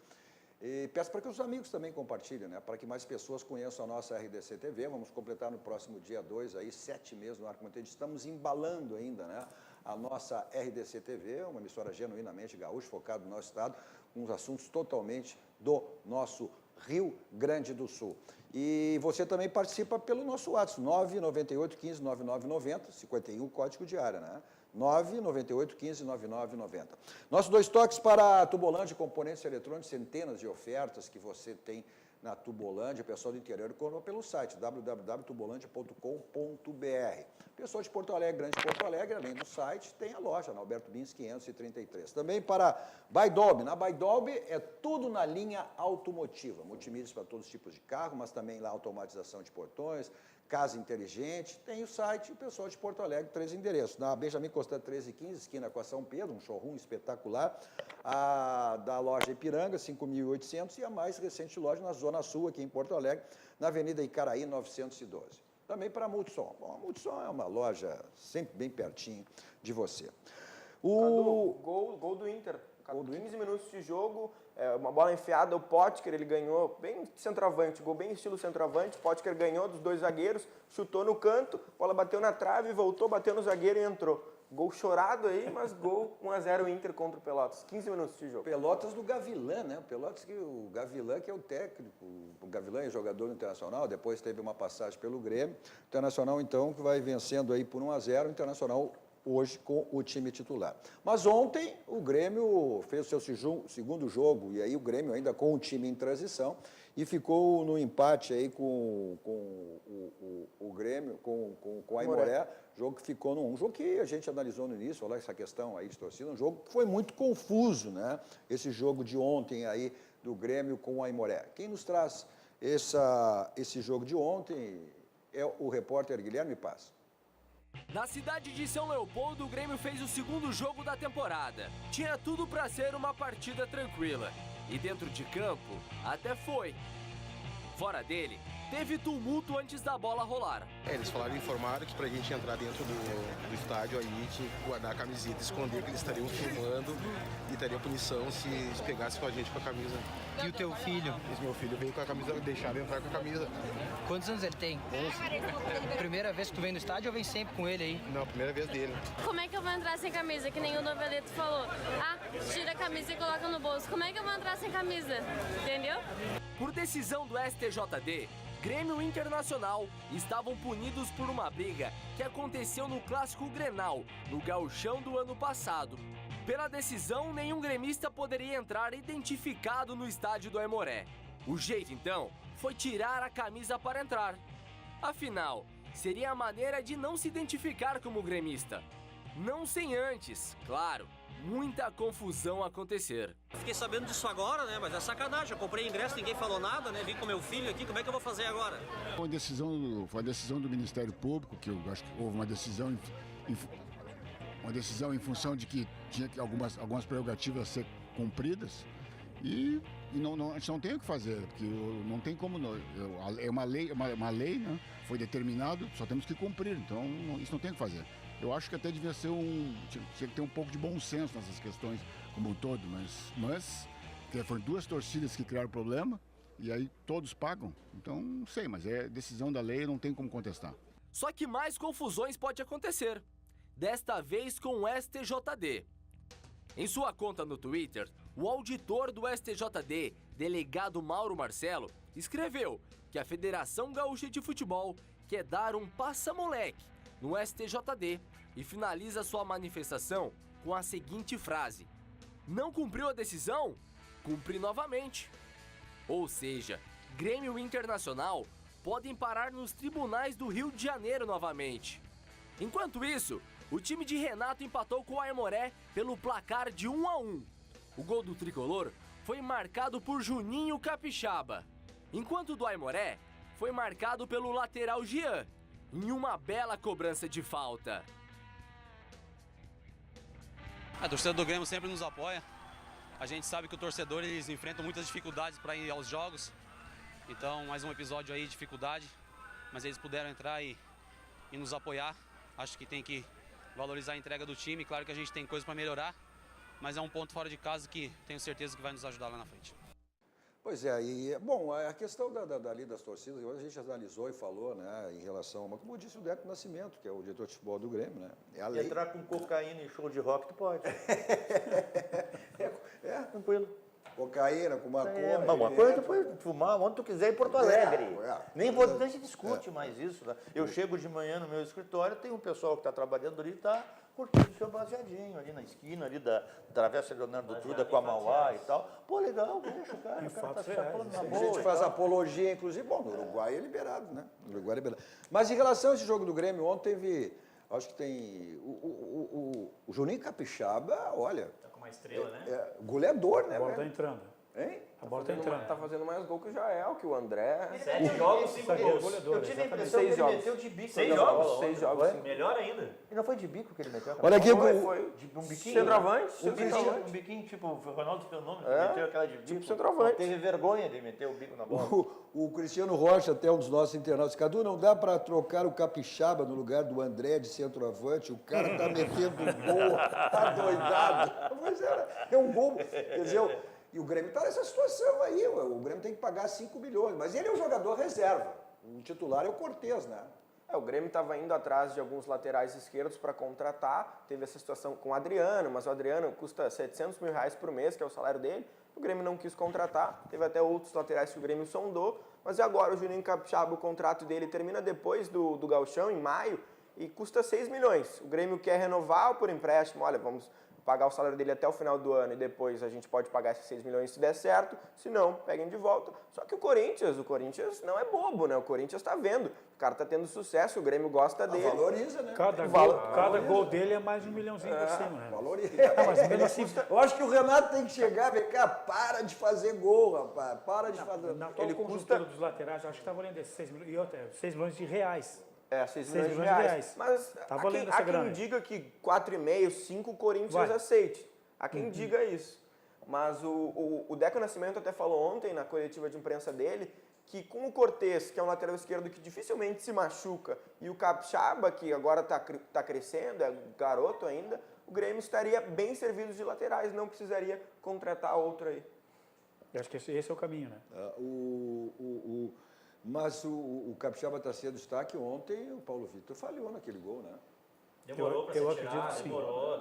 e peço para que os amigos também compartilhem, né, para que mais pessoas conheçam a nossa RDC TV. Vamos completar no próximo dia 2, aí, 7 meses no ar. Como eu disse, estamos embalando ainda, né, a nossa RDC TV, uma emissora genuinamente gaúcha, focada no nosso estado, com os assuntos totalmente do nosso Rio Grande do Sul. E você também participa pelo nosso WhatsApp, 998 15 9990, 51, código de área, né? 998 15 9990. Nossos 2 toques para a Tubolândia, componentes eletrônicos, centenas de ofertas que você tem na Tubolândia, pessoal do interior, pelo site www.tubolândia.com.br. Pessoal de Porto Alegre, Grande Porto Alegre, além do site, tem a loja na Alberto Bins 533. Também para Baidolbe. Na Baidolbe é tudo na linha automotiva, multimídias para todos os tipos de carro, mas também lá automatização de portões, casa inteligente. Tem o site, o pessoal de Porto Alegre, 3 endereços. Na Benjamin Constant 1315, esquina com a São Pedro, um showroom espetacular. A da loja Ipiranga, 5.800, e a mais recente loja na Zona Sul, aqui em Porto Alegre, na Avenida Icaraí, 912. Também para a Multissom. Bom, a Multissom é uma loja sempre bem pertinho de você. Cadu, gol do Inter. 15 minutos de jogo, uma bola enfiada, o Potker, ele ganhou bem centroavante, gol bem estilo centroavante, Potker ganhou dos 2 zagueiros, chutou no canto, bola bateu na trave, voltou, bateu no zagueiro e entrou. Gol chorado aí, mas gol 1-0 Inter contra o Pelotas, 15 minutos de jogo. Pelotas do Gavilã, né? O Gavilã que é o técnico, o Gavilã é jogador do Internacional, depois teve uma passagem pelo Grêmio. O Internacional, então, que vai vencendo aí por 1-0, o Internacional hoje com o time titular. Mas ontem o Grêmio fez o seu segundo jogo, e aí o Grêmio ainda com o time em transição, e ficou no empate aí com o Grêmio, com a Aimoré, jogo que ficou num jogo que a gente analisou no início, olha essa questão aí de torcida, um jogo que foi muito confuso, né? Esse jogo de ontem aí do Grêmio com a Aimoré. Quem nos traz esse jogo de ontem é o repórter Guilherme Paz. Na cidade de São Leopoldo, o Grêmio fez o segundo jogo da temporada. Tinha tudo para ser uma partida tranquila. E dentro de campo, até foi. Fora dele, teve tumulto antes da bola rolar. Eles informaram que pra gente entrar dentro do estádio aí tinha que guardar a camiseta, esconder que eles estariam filmando e teria punição se pegasse com a gente com a camisa. E o teu filho? Esse meu filho veio com a camisa, deixaram entrar com a camisa. Quantos anos ele tem? 11. Primeira vez que tu vem no estádio ou vem sempre com ele aí? Não, primeira vez dele. Como é que eu vou entrar sem camisa? Que nem o Noveleto falou. Ah, tira a camisa e coloca no bolso. Como é que eu vou entrar sem camisa? Entendeu? Por decisão do STJD, Grêmio e Internacional estavam punidos por uma briga que aconteceu no Clássico Grenal, no Gauchão do ano passado. Pela decisão, nenhum gremista poderia entrar identificado no estádio do Aimoré. O jeito, então, foi tirar a camisa para entrar. Afinal, seria a maneira de não se identificar como gremista. Não sem antes, claro, muita confusão acontecer. Fiquei sabendo disso agora, né? Mas é sacanagem. Eu comprei ingresso, ninguém falou nada, né? Vim com meu filho aqui, como é que eu vou fazer agora? Foi a decisão do Ministério Público, que eu acho que houve uma decisão em função de que tinha algumas prerrogativas a ser cumpridas e a gente não tem o que fazer, porque não tem como, é uma lei, né? Foi determinado, só temos que cumprir, então isso não tem o que fazer. Eu acho que até devia ser tinha que ter um pouco de bom senso nessas questões como um todo, mas foram duas torcidas que criaram o problema e aí todos pagam, então não sei, mas é decisão da lei, não tem como contestar. Só que mais confusões pode acontecer, desta vez com o STJD. Em sua conta no Twitter, o auditor do STJD, delegado Mauro Marcelo, escreveu que a Federação Gaúcha de Futebol quer dar um passa-moleque no STJD e finaliza sua manifestação com a seguinte frase: não cumpriu a decisão? Cumpre novamente. Ou seja, Grêmio e Internacional podem parar nos tribunais do Rio de Janeiro novamente. Enquanto isso, o time de Renato empatou com o Aimoré pelo placar de 1-1. O gol do tricolor foi marcado por Juninho Capixaba, enquanto o do Aimoré foi marcado pelo lateral Jean, em uma bela cobrança de falta. A torcida do Grêmio sempre nos apoia. A gente sabe que o torcedor, eles enfrentam muitas dificuldades para ir aos jogos. Então, mais um episódio aí de dificuldade, mas eles puderam entrar e nos apoiar. Acho que tem que valorizar a entrega do time. Claro que a gente tem coisa para melhorar, mas é um ponto fora de casa que tenho certeza que vai nos ajudar lá na frente. Pois é, e, bom, a questão dali das torcidas, a gente analisou e falou, né, em relação, mas como disse o Deco Nascimento, que é o diretor de futebol do Grêmio, né, é a lei. Entrar com cocaína em show de rock, tu pode. Tranquilo. Cocaína, com maconha. Uma coisa tu pode fumar onde tu quiser em Porto Alegre. Nem se discute mais isso. Né? Eu chego de manhã no meu escritório, tem um pessoal que está trabalhando ali e está curtindo o seu baseadinho ali na esquina, ali da Travessa Leonardo Truda com a Mauá e tal. Pô, legal, deixa o cara tá se falando na boa. A gente faz apologia, inclusive, bom, no Uruguai é liberado, né? No Uruguai é liberado. Mas em relação a esse jogo do Grêmio, ontem teve, acho que tem, o Juninho Capixaba, olha... Uma estrela, né? Goleador, né? A bola tá entrando. Hein? A bola tá entrando. Tá fazendo mais gol que o Jael, que o André. 7 jogos, 5 gols. Eu tive a impressão que ele meteu de bico. 6 jogos? 6 jogos, sim. Melhor ainda. E não foi de bico que ele meteu? Olha aqui, foi um biquinho. Centroavante. Um biquinho, tipo, o Ronaldo Fenômeno, meteu aquela de bico. Tipo centroavante. Teve vergonha de meter o bico na bola. O Cristiano Rocha, até um dos nossos internautas, Cadu, não dá para trocar o Capixaba no lugar do André de centroavante, o cara tá metendo gol, tá doidado. Mas é um gol, quer dizer, e o Grêmio tá nessa situação aí, o Grêmio tem que pagar 5 milhões, mas ele é um jogador reserva, o titular é o Cortez, né? O Grêmio estava indo atrás de alguns laterais esquerdos para contratar, teve essa situação com o Adriano, mas o Adriano custa 700 mil reais por mês, que é o salário dele, o Grêmio não quis contratar, teve até outros laterais que o Grêmio sondou, mas agora o Juninho Capixaba, o contrato dele termina depois do Gauchão, em maio, e custa 6 milhões. O Grêmio quer renovar por empréstimo, olha, vamos pagar o salário dele até o final do ano e depois a gente pode pagar esses 6 milhões se der certo, se não, peguem de volta. Só que o Corinthians não é bobo, né? O Corinthians está vendo, o cara está tendo sucesso, o Grêmio gosta dele. Valoriza, né? Cada gol dele é mais 1 milhãozinho por cima, né? Valoriza. Mas mesmo assim, eu acho que o Renato tem que chegar e ver, cara, para de fazer gol, rapaz, para de fazer... Ele conjuntura dos laterais, eu acho que está valendo esses 6 milhões, e outra, 6 milhões de reais. 6 milhões de reais. Mas tá há quem diga que 4,5, 5 o Corinthians aceite. Há quem diga isso. Mas o Deco Nascimento até falou ontem, na coletiva de imprensa dele, que com o Cortez, que é um lateral esquerdo que dificilmente se machuca, e o Capixaba, que agora está crescendo, é garoto ainda, o Grêmio estaria bem servido de laterais, não precisaria contratar outro aí. Eu acho que esse é o caminho, né? Mas o Capixaba está sendo destaque. Ontem o Paulo Vitor falhou naquele gol, né? Demorou para ser tirado, demorou.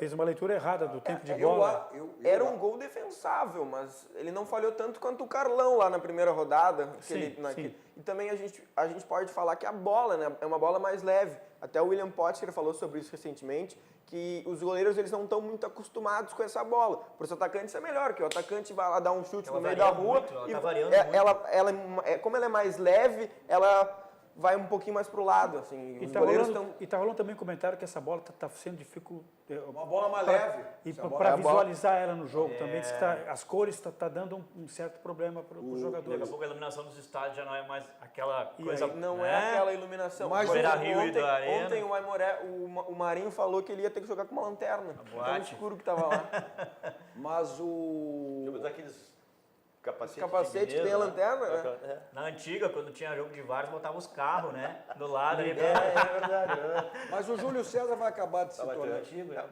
fez uma leitura errada do tempo de eu- bola. Era um gol defensável, mas ele não falhou tanto quanto o Carlão lá na primeira rodada. Sim, sim. E também a gente pode falar que a bola, né, é uma bola mais leve. Até o William Potker falou sobre isso recentemente, que os goleiros eles não estão muito acostumados com essa bola. Para os atacantes é melhor, que o atacante vai lá dar um chute Ela no meio da varia rua. muito, ela e tá variando como ela é mais leve, ela vai um pouquinho mais pro lado, assim. E Os tá goleiros rolando, estão... e tá rolando também um comentário que essa bola tá sendo dificultada. Uma bola mais leve. E Essa bola- para a bola- visualizar ela no jogo também, diz que as cores tá dando um certo problema para os Daqui a jogadores. pouco a iluminação dos estádios já não é mais aquela E coisa... aí? Não né? é aquela iluminação. Mas Por exemplo, Beira-Rio e da Arena. ontem o Aimoré, o Marinho falou que ele ia ter que jogar com uma lanterna. Tão boate. escuro que tava lá. Mas o... Temos aqueles capacetes Capacete que tem a lanterna, né? Na antiga, quando tinha jogo de vários, botava os carros, né? Do lado ali. É verdade. Mas o Júlio César vai acabar de se Tava tornar... antigo, né?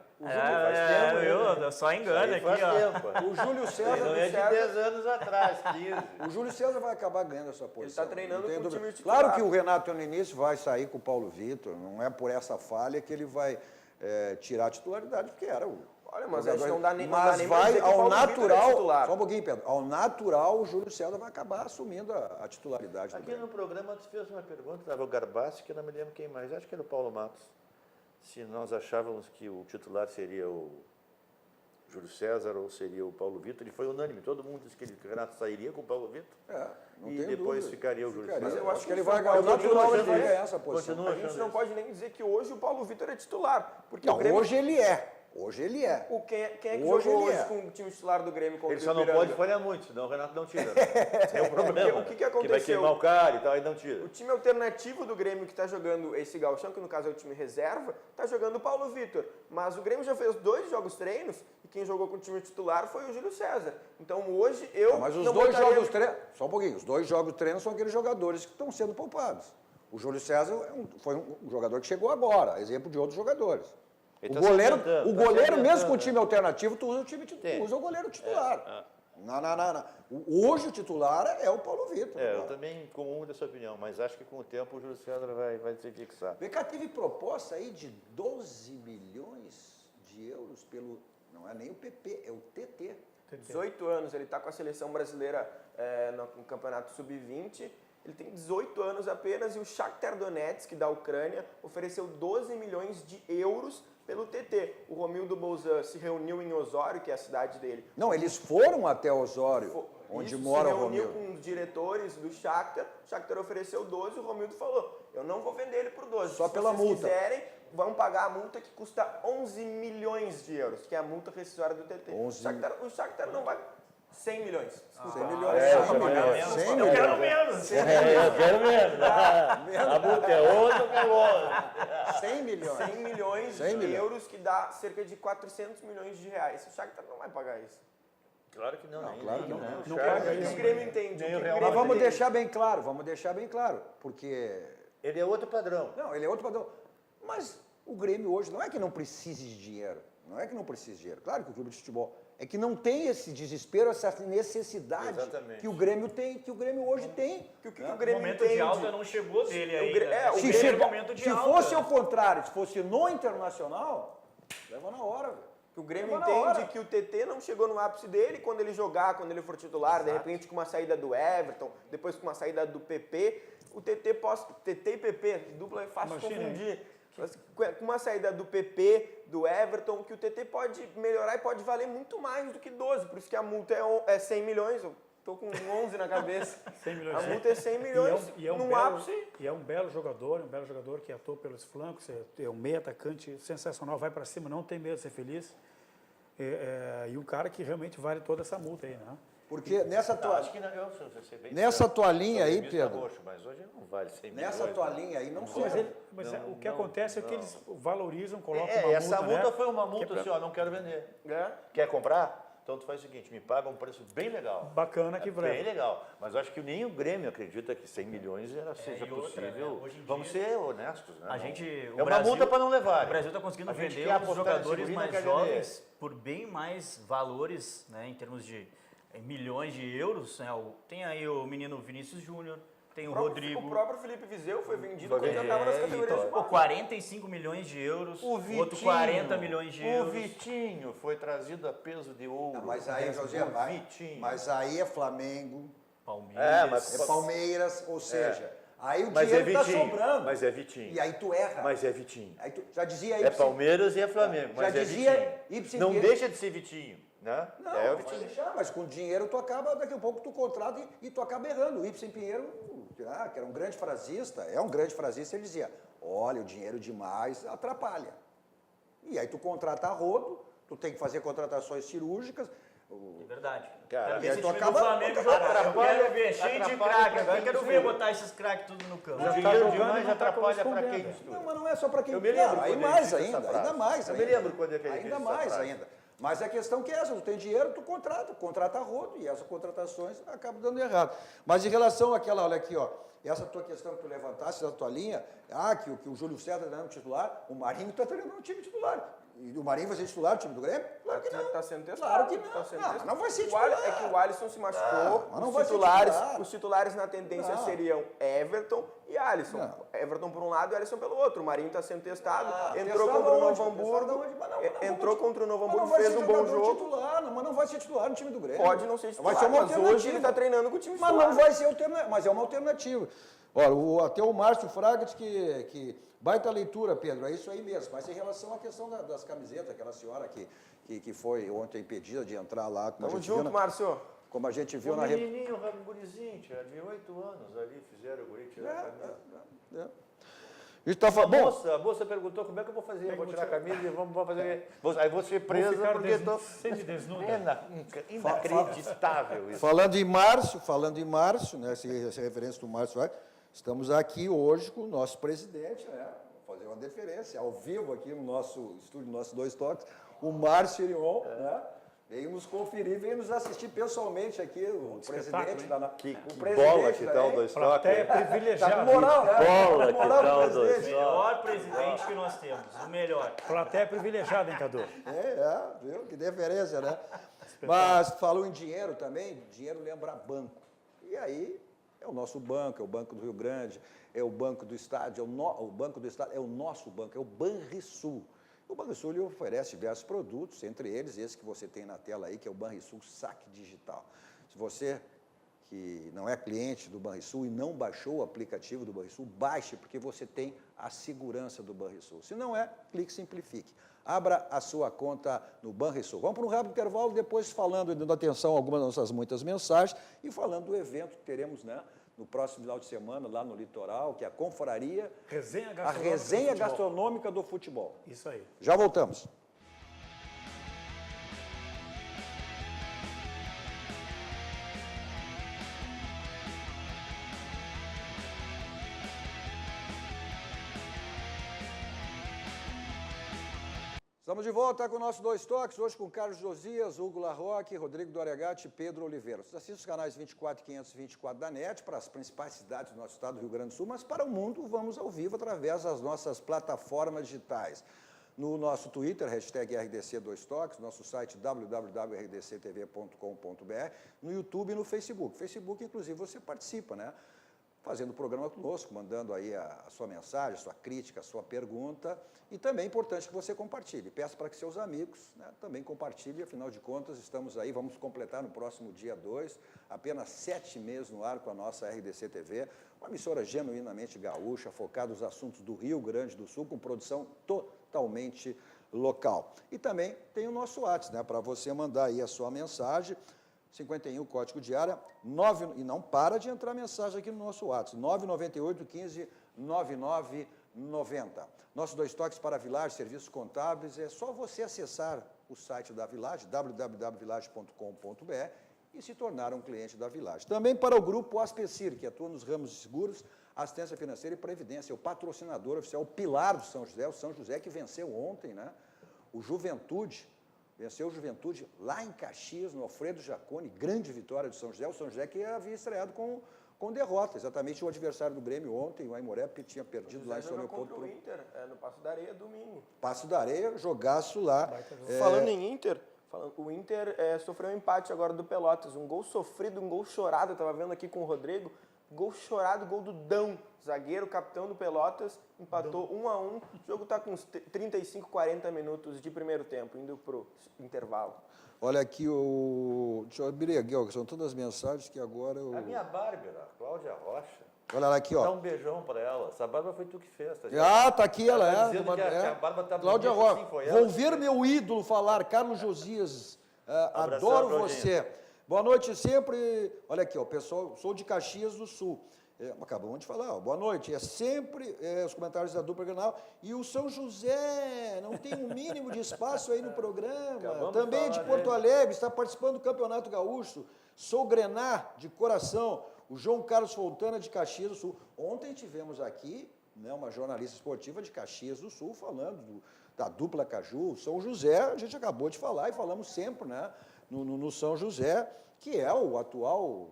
Só engano aqui, ó. O Júlio César... Não é de 10 anos atrás, 15. O Júlio César vai acabar ganhando essa posição. Ele tá treinando não tem com o dúvida. time titular. Claro que o Renato no início vai sair com o Paulo Vitor, não é por essa falha que ele vai tirar a titularidade, porque era o... Olha, mas acho que não dá nem não dá Mas nem pra vai dizer que o ao Paulo Vitor é natural, titular. só um pouquinho, Pedro, ao natural o Júlio César vai acabar assumindo a titularidade. do Aqui Grêmio. no programa tu fez uma pergunta, estava o Garbassi, que eu não me lembro quem mais, acho que era o Paulo Matos. Se nós achávamos que o titular seria o Júlio César ou seria o Paulo Vitor, ele foi unânime, todo mundo disse que o Renato sairia com o Paulo Vitor Não e tenho depois dúvida. ficaria o Júlio Ficaria. César. Eu acho que ele vai ganhar, o natural ele vai ganhar essa posição. Continua A gente achando não isso. pode nem dizer que hoje o Paulo Vitor é titular. Porque Não, o Grêmio... hoje ele é. Hoje ele é. Quem é que Hoje jogou ele hoje é. com o time titular do Grêmio contra Ele o só não Ipiranga? pode falhar muito, senão o Renato não tira. É o problema. O que Que vai aconteceu? queimar o cara e tal, aí não tira. O time alternativo do Grêmio que está jogando esse gauchão, que no caso é o time reserva, está jogando o Paulo Vitor. Mas o Grêmio já fez 2 jogos treinos e quem jogou com o time titular foi o Júlio César. Então hoje eu Mas os não dois botaria- jogos treinos, só um pouquinho, os 2 jogos treinos são aqueles jogadores que estão sendo poupados. O Júlio César foi um jogador que chegou agora, exemplo de outros jogadores. Ele O tá goleiro, se adiantando, o tá se goleiro mesmo adiantando, com o time alternativo, tu usa usa o goleiro titular. Não. Hoje o titular é o Paulo Vitor. Eu também comungo dessa opinião, mas acho que com o tempo o Júlio César vai se fixar. Vem cá, teve proposta aí de 12 milhões de euros pelo, não é nem o PP, é o TT. 18 anos, ele está com a seleção brasileira no Campeonato Sub-20. Ele tem 18 anos apenas e o Shakhtar Donetsk, da Ucrânia, ofereceu 12 milhões de euros pelo TT. O Romildo Bolzan se reuniu em Osório, que é a cidade dele. Não, eles foram até Osório, onde mora o se reuniu Romildo. com os diretores do Shakhtar, o Shakhtar ofereceu 12, o Romildo falou, eu não vou vender ele por 12. Só pela multa. Se vocês quiserem, vão pagar a multa que custa 11 milhões de euros, que é a multa rescisória do TT. 11 O Shakhtar não vai... 100 milhões. 100 milhões. 100 Eu quero menos. Eu quero menos. A multa é outra, eu quero outra. 100 milhões. 100 milhões 100 de milhões. euros, que dá cerca de 400 milhões de reais. O Shakhtar não vai pagar isso. Claro que não. claro que não. Não paga O que isso. o Grêmio entende? Nem o o que Real o Mas Grêmio vamos entende? deixar bem claro, porque... Ele é outro padrão. Não, ele é outro padrão. Mas o Grêmio hoje não é que não precise de dinheiro. Não é que não precise de dinheiro. Claro que o clube de futebol é que não tem esse desespero, essa necessidade Exatamente. que o Grêmio tem, que o Grêmio hoje tem. O que o O Grêmio momento entende? de alta não chegou dele O ainda. Grê- é, o O Se, primeiro chega- momento de se alta. fosse ao contrário, se fosse no Internacional, leva na hora, velho. Que o Grêmio Leva na hora. entende que o TT não chegou no ápice dele quando ele jogar, quando ele for titular, de repente com uma saída do Everton, depois com uma saída do PP. O TT e PP, dupla é fácil de Imagina, confundir. Mas com uma saída do PP, do Everton, que o TT pode melhorar e pode valer muito mais do que 12. Por isso que a multa é 100 milhões. Eu tô com 11 na cabeça. 100 milhões. A multa é 100 milhões. E é um num belo, ápice. e é um belo jogador que atua pelos flancos, é um meio atacante sensacional, vai para cima, não tem medo de ser feliz. E um cara que realmente vale toda essa multa aí, né? Porque nessa tua, Acho que não, eu sou bem nessa tua linha aí, gremista Pedro, roxo, mas hoje não vale 100 milhões. nessa tua linha aí, não Mas, sei. o que acontece é que eles valorizam, colocam uma Essa multa, multa né? foi uma Que é multa pra- assim, ó, não quero vender. É. Quer comprar? Então tu faz o seguinte, me paga um preço bem legal. Bacana que Bem leva. legal. Mas eu acho que nem o Grêmio acredita que 100 milhões seja e outra, possível. né? Hoje em Vamos dia, ser honestos, né? A gente, É o uma Brasil- multa para não levar. O Brasil está conseguindo A gente vender quer os apostar nesse jogadores guri, mais não quer jovens por bem mais valores, né, em termos de milhões de euros. Né? Tem aí o menino Vinícius Júnior, Tem o Rodrigo. O próprio Felipe Viseu foi vendido quando já estava nas categorias de Pô, base. 45 milhões de euros, O Vitinho, outro 40 milhões de euros. O Vitinho foi trazido a peso de ouro. Não, mas aí, José, mas aí é Flamengo, Palmeiras. é Palmeiras, ou seja, aí o Mas dinheiro está Vitinho, sobrando. Mas é Vitinho. E aí tu erra. Mas é Vitinho. Aí tu, já dizia É Palmeiras e é Flamengo, mas já é dizia Vitinho. Não deixa de ser Vitinho, né? Não, é o vai Vitinho. deixar, mas com dinheiro tu acaba, daqui a pouco tu contrata e tu acaba errando. O Ibsen Pinheiro, que era um grande frasista, é um grande frasista, ele dizia, olha, o dinheiro demais atrapalha. E aí tu contrata a rodo, tu tem que fazer contratações cirúrgicas. É verdade. Cara, quero ver e aí esse tu time acaba- do Flamengo jogar. Eu quero ver, cheio de craque. Agora eu quero ver estuda. botar esses craques tudo no campo. O dinheiro demais atrapalha para quem Não, estuda. mas não é só para quem Eu me lembro aí quando ele mais disse essa ainda, frase. ainda mais Eu ainda. me lembro quando é que ele Ainda disse essa mais frase. ainda. Mas a questão que é essa, tu tem dinheiro, tu contrata a rodo, e essas contratações acabam dando errado. Mas em relação àquela, olha aqui, ó, essa tua questão que tu levantaste da tua linha, que o Júlio César está treinando titular, o Marinho está treinando no time titular. E o Marinho vai ser titular do time do Grêmio? Claro que não. Está sendo testado. Claro que não. Tá sendo Não, testado. não vai ser O titular. É que o Alisson se machucou. mas não Os vai ser titulares, titular. os titulares na tendência Não. seriam Everton e Alisson. Não. Everton por um lado e Alisson pelo outro. O Marinho está sendo testado. Entrou Testado contra o aonde? Novo Testado Hamburgo. aonde? Mas não Entrou vai- contra o Novo mas não Hamburgo, vai fez ser um bom jogador jogo. Titular, mas não vai ser titular no time do Grêmio. Pode não ser titular, Vai ser uma mas hoje alternativa. ele está treinando com o time Mas titular. não vai ser alternativa, mas é uma alternativa. Olha, até o Márcio Fraga disse que baita leitura, Pedro, é isso aí mesmo. Mas em relação à questão das camisetas, aquela senhora que foi ontem impedida de entrar lá. Como Tamo junto, Márcio. Como a gente viu O na... menininho, o gurizinho, tinha de 8 anos ali, fizeram o guri tirar a camisa. A gente tá falando... A moça perguntou como é que eu vou fazer. Eu vou tirar a camisa e vamos fazer. Aí vou ser presa ficar porque estou. semidesnuda. Inacreditável isso. Falando em Márcio, né, essa referência do Márcio, estamos aqui hoje com o nosso presidente, né? Vou fazer uma deferência, ao vivo aqui no nosso estúdio, no nosso Dois Toques, o Márcio Irion, né? Veio nos conferir, veio nos assistir pessoalmente aqui, o presidente da... Que o bola que da tal EN. Dois Plateia Toques. privilegiada. Tá com moral, né? Bola Tá com moral que tal do Dois presidente. O melhor presidente que nós temos, o melhor. Plateia privilegiada, hein, Cadu? Viu? Que deferência, né? Mas falou em dinheiro também, dinheiro lembra banco. E aí é o nosso banco, é o Banco do Rio Grande, é o Banco do Estado, o Banco do Estado é o nosso banco, é o Banrisul. O Banrisul lhe oferece diversos produtos, entre eles esse que você tem na tela aí, que é o Banrisul Saque Digital. Se você que não é cliente do Banrisul e não baixou o aplicativo do Banrisul, baixe, porque você tem a segurança do Banrisul. Se não é, clique Simplifique. Abra a sua conta no Banrisul. Vamos para um rápido intervalo, depois falando, dando atenção a algumas das nossas muitas mensagens e falando do evento que teremos, né, no próximo final de semana, lá no Litoral, que é a Confraria, a Resenha Gastronômica do Futebol. Isso aí. Já voltamos. Estamos de volta com o nosso Dois Toques, hoje com Carlos Josias, Hugo Larroque, Rodrigo Doregatti e Pedro Oliveira. Você assiste os canais 24 e 524 da NET para as principais cidades do nosso estado do Rio Grande do Sul, mas para o mundo vamos ao vivo através das nossas plataformas digitais. No nosso Twitter, hashtag RDC2Toques, nosso site www.rdctv.com.br, no YouTube e no Facebook. Facebook, inclusive, você participa, né? Fazendo o programa conosco, mandando aí a sua mensagem, a sua crítica, a sua pergunta. E também é importante que você compartilhe. Peço para que seus amigos, né, também compartilhem, afinal de contas, estamos aí, vamos completar no próximo dia 2, apenas 7 meses no ar com a nossa RDC TV, uma emissora genuinamente gaúcha, focada nos assuntos do Rio Grande do Sul, com produção totalmente local. E também tem o nosso WhatsApp, né, para você mandar aí a sua mensagem, 51, código de área, 9, e não para de entrar mensagem aqui no nosso WhatsApp, 998 15 9990. Nossos Dois Toques para a Village, serviços contábeis, é só você acessar o site da Village, www.village.com.br, e se tornar um cliente da Village. Também para o grupo Aspecir, que atua nos ramos de seguros, assistência financeira e previdência, o patrocinador oficial, o pilar do São José, o São José que venceu ontem, né? O Juventude, venceu o Juventude lá em Caxias, no Alfredo Jaconi, grande vitória do São José. O São José que havia estreado com derrota, exatamente o adversário do Grêmio ontem, o Aimoré, que tinha perdido lá em São Leopoldo. Contra o Inter, no Passo da Areia, domingo. Passo da Areia, jogaço lá. Falando em Inter, o Inter sofreu um empate agora do Pelotas, um gol sofrido, um gol chorado, eu estava vendo aqui com o Rodrigo. Gol chorado, gol do Dão, zagueiro, capitão do Pelotas, empatou 1-1. O jogo está com uns 35, 40 minutos de primeiro tempo, indo para o intervalo. Olha aqui deixa eu abrir aqui, ó, que são todas as mensagens que agora eu... A minha Bárbara, Cláudia Rocha. Olha lá aqui, ó. Dá um beijão para ela. Essa Bárbara foi tu que fez. Tá aqui ela, tá dizendo que a Bárbara tá Cláudia bonita, Rocha. assim, foi ela. Vou ver meu ídolo falar, Carlos Josias. Abração, Adoro Claudinha. você. Boa noite sempre. Olha aqui, ó, pessoal, sou de Caxias do Sul. Acabamos de falar, ó, boa noite. É sempre os comentários da dupla Grenal. E o São José não tem um mínimo de espaço aí no programa. Também de Porto Alegre, está participando do Campeonato Gaúcho. Sou Grenar, de coração. O João Carlos Fontana, de Caxias do Sul. Ontem tivemos aqui, né, uma jornalista esportiva de Caxias do Sul falando da dupla Caju. São José, a gente acabou de falar e falamos sempre, né, no São José, que é o atual,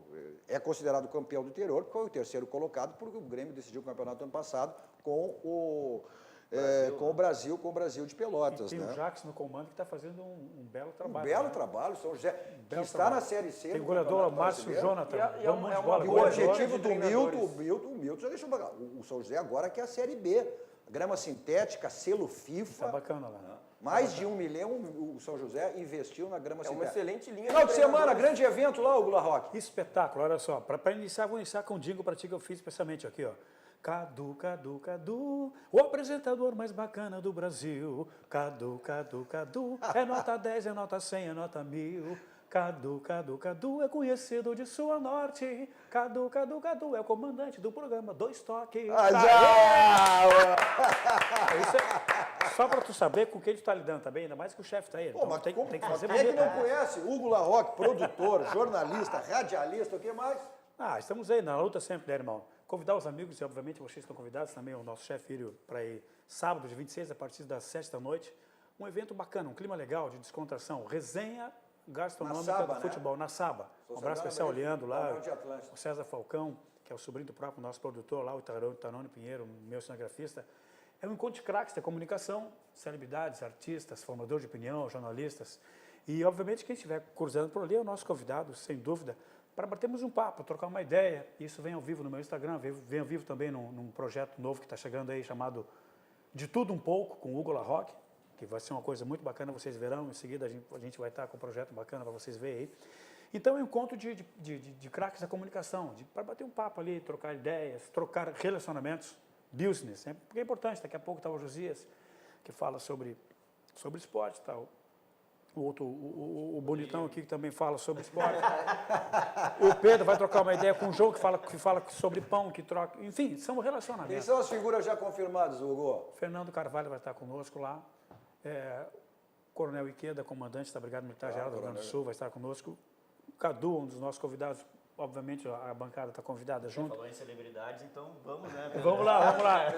é considerado campeão do interior, porque foi o terceiro colocado, porque o Grêmio decidiu o campeonato ano passado com o Brasil de Pelotas. E tem né? o Jackson no comando que está fazendo um belo trabalho. Um belo né? trabalho, São José, que belo está trabalho. na Série C. Tem o goleador Márcio Jonathan. E o objetivo do Milton já deixou bacana. O São José agora quer a Série B. Grama sintética, selo FIFA. Está bacana lá. Mais de 1 milhão o São José investiu na grama sintética. É uma excelente linha. Final de semana, grande evento lá, o Gula Rock. Espetáculo, olha só. Para iniciar, vou iniciar com um jingle para ti que eu fiz especialmente aqui, ó. Cadu, Cadu, Cadu, o apresentador mais bacana do Brasil. Cadu, Cadu, Cadu, é nota 10, é nota 100, é nota 1000. Cadu, Cadu, Cadu, é conhecido de Sul Norte. Cadu, Cadu, Cadu, é o comandante do programa Dois Toques. Isso é só para tu saber com quem tu tá lidando, tá bem? Ainda mais que o chefe tá aí. Pô, Então mas tem que fazer quem é que bonito, não né? conhece? Hugo La Roque, produtor, jornalista, radialista, o que mais? Estamos aí na luta sempre, né, irmão? Convidar os amigos, e obviamente vocês estão convidados também, o nosso chefe Filho, para ir sábado, de 26, a partir das 7 da noite. Um evento bacana, um clima legal de descontração, resenha gastronômica do futebol, na Saba. Um abraço especial, Leandro lá, o César Falcão, que é o sobrinho do próprio nosso produtor lá, o Itanone Pinheiro, meu cinegrafista. É um encontro de craques da comunicação, celebridades, artistas, formadores de opinião, jornalistas. E, obviamente, quem estiver cruzando por ali é o nosso convidado, sem dúvida, para batermos um papo, trocar uma ideia. Isso vem ao vivo no meu Instagram, vem ao vivo também num projeto novo que está chegando aí, chamado De Tudo Um Pouco, com o Hugo La Roque, que vai ser uma coisa muito bacana, vocês verão. Em seguida, a gente vai estar com um projeto bacana para vocês verem aí. Então, é um encontro de craques da comunicação, para bater um papo ali, trocar ideias, trocar relacionamentos, business, né? Porque é importante. Daqui a pouco está o Josias, que fala sobre esporte, tal. O bonitão aqui que também fala sobre esporte. O Pedro vai trocar uma ideia com o João que fala sobre pão, que troca. Enfim, são relacionamentos. Quem são as figuras já confirmadas, Hugo? Fernando Carvalho vai estar conosco lá. Coronel Iqueda, comandante da Brigada Militar Geral do Rio Grande do Sul, vai estar conosco. Cadu, um dos nossos convidados. Obviamente, a bancada está convidada junto. Falou em celebridades, então vamos, né? Vamos lá.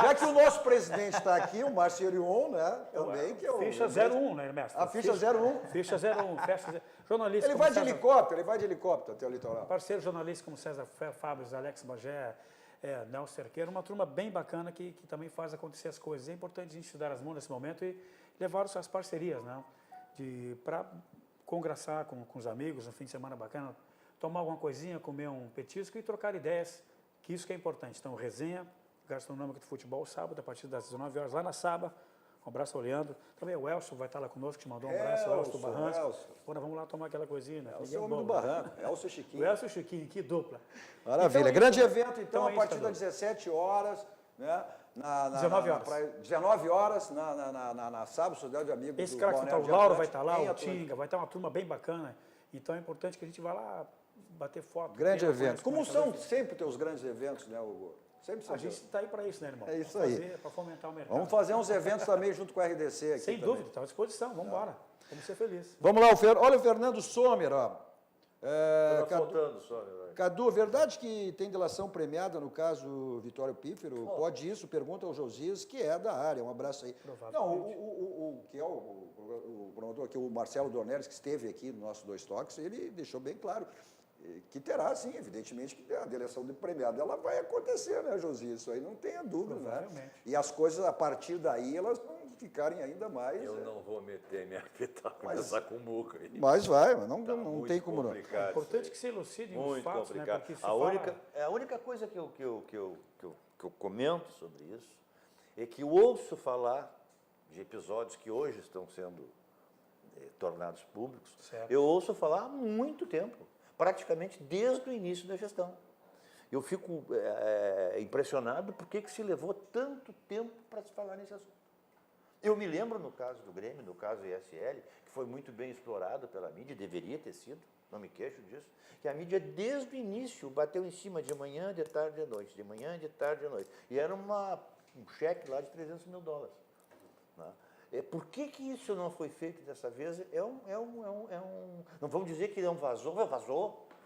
Já que o nosso presidente está aqui, o Márcio Erion, né? Também, que é o... Ficha 01, né, mestre? A ficha 01. Ficha 01, jornalista. Ele vai de helicóptero até o litoral. Parceiro jornalista como César Fábio, Alex Bagé, Nelson Cerqueira, uma turma bem bacana que também faz acontecer as coisas. É importante a gente dar as mãos nesse momento e levar as parcerias, né? Para congraçar com os amigos, um fim de semana bacana, tomar alguma coisinha, comer um petisco e trocar ideias, que isso que é importante. Então, resenha gastronômica do futebol, sábado, a partir das 19 horas, lá na Saba. Um abraço ao Leandro. Também o Elcio vai estar lá conosco, te mandou um abraço, o Elcio do Barranco. Agora vamos lá tomar aquela coisinha, né? Elcio é o homem do Barranco, Elcio e Chiquinho. O Elcio e o Chiquinho, que dupla. Maravilha. Então, grande evento, então, a é partir das 17 horas, né? 19 horas. 19 horas, na Saba, Sociedade de Amigos Esse do cara que Balneário está, o Lauro de vai estar lá, Atlântico, o Tinga, vai estar uma turma bem bacana. Então, é importante que a gente vá lá bater foto. Grande evento. Como são sempre teus grandes eventos, né, Hugo? Sempre são. A gente está aí para isso, né, irmão? É isso aí. Para fomentar o mercado. Vamos fazer uns eventos também junto com a RDC aqui. Sem dúvida, está à disposição. Vamos embora. Vamos ser felizes. Vamos lá, olha o Fernando Sommer, ó. Faltando, Sommer. Cadu, verdade que tem delação premiada no caso Vitório Pífero? Pode isso? Pergunta ao Josias, que é da área. Um abraço aí. Não, que é o promotor aqui, o Marcelo Dornelles, que esteve aqui no nosso Dois Toques, ele deixou bem claro que terá, sim, evidentemente, que a delação de premiada ela vai acontecer, né, Josias? Isso aí não tenha dúvida, né? E as coisas, a partir daí, elas ficarem ainda mais... Eu não vou meter minha pitaco nessa cumuca aí. Mas vai, mas não tem como não. É importante que se elucidem os fatos, né? Porque se a única coisa que eu comento sobre isso é que eu ouço falar de episódios que hoje estão sendo tornados públicos, eu ouço falar há muito tempo, praticamente desde o início da gestão. Eu fico impressionado por que se levou tanto tempo para se falar nesse assunto. Eu me lembro no caso do Grêmio, no caso do ISL, que foi muito bem explorado pela mídia, deveria ter sido, não me queixo disso, que a mídia desde o início bateu em cima de manhã, de tarde, de noite, de manhã, de tarde, de noite. E era um cheque lá de $300 mil. Né? Por que isso não foi feito dessa vez? Não vamos dizer que não vazou.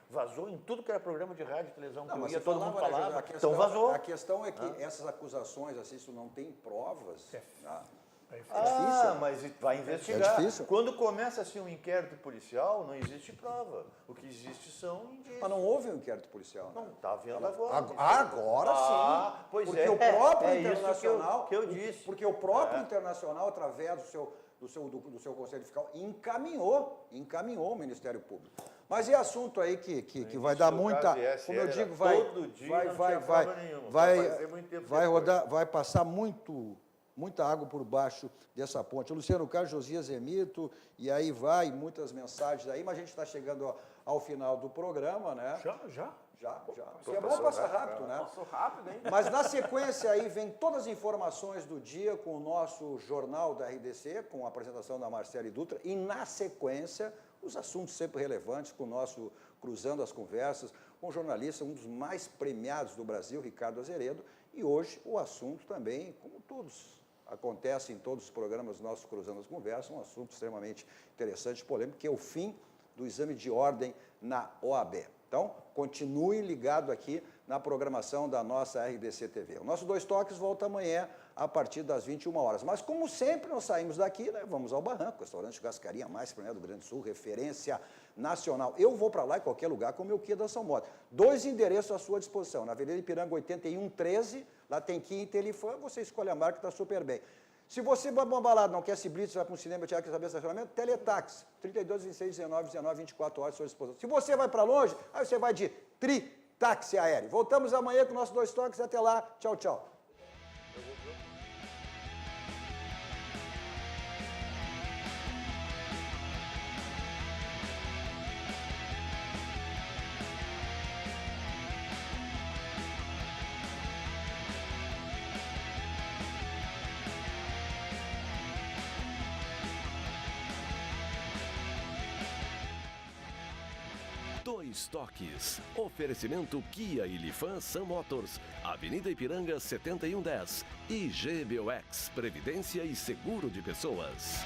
Vazou em tudo que era programa de rádio e televisão que eu ia, todo mundo falava, então vazou. A questão é que essas acusações, assim, isso não tem provas. É difícil. Mas vai investigar. É difícil. Quando começa assim um inquérito policial, não existe prova. O que existe são indícios. Mas não houve um inquérito policial. Não, está vendo agora. Agora sim. Pois porque o próprio internacional, que eu disse. Porque o próprio internacional, através do seu Conselho Fiscal, encaminhou o Ministério Público. Mas é assunto aí que vai dar muita, como eu digo, vai rodar, vai passar muita água por baixo dessa ponte. Luciano Carlos, Josias Emito, e aí vai, muitas mensagens aí, mas a gente está chegando ao final do programa, né? Já. Se é bom, passa rápido, né? Passou rápido, hein? Mas na sequência aí vem todas as informações do dia com o nosso Jornal da RDC, com a apresentação da Marcele Dutra, e na sequência os assuntos sempre relevantes com o nosso Cruzando as Conversas, com o jornalista, um dos mais premiados do Brasil, Ricardo Azeredo, e hoje o assunto também, como todos acontecem em todos os programas do nosso Cruzando as Conversas, um assunto extremamente interessante e polêmico, que é o fim do exame de ordem na OAB. Então, continue ligado aqui na programação da nossa RDC TV. O nosso Dois Toques volta amanhã a partir das 21 horas. Mas, como sempre, nós saímos daqui, né, vamos ao Barranco, restaurante Churrascaria mais premiado do Grande do Sul, referência nacional. Eu vou para lá em qualquer lugar com o meu Kia da São Moto. 2 endereços à sua disposição. Na Avenida Ipiranga 8113, lá tem Kia e Telefone, você escolhe a marca que está super bem. Se você vai para uma balada, não quer se blitz, vai para um cinema, quer saber estacionamento, Teletaxi, 32, 26, 19, 24 horas à sua disposição. Se você vai para longe, aí você vai de Táxi Aéreo. Voltamos amanhã com o nosso Dois Toques. Até lá. Tchau, tchau. Dois Toques. Oferecimento Kia e Lifan Sam Motors, Avenida Ipiranga 7110 e GBOX, Previdência e Seguro de Pessoas.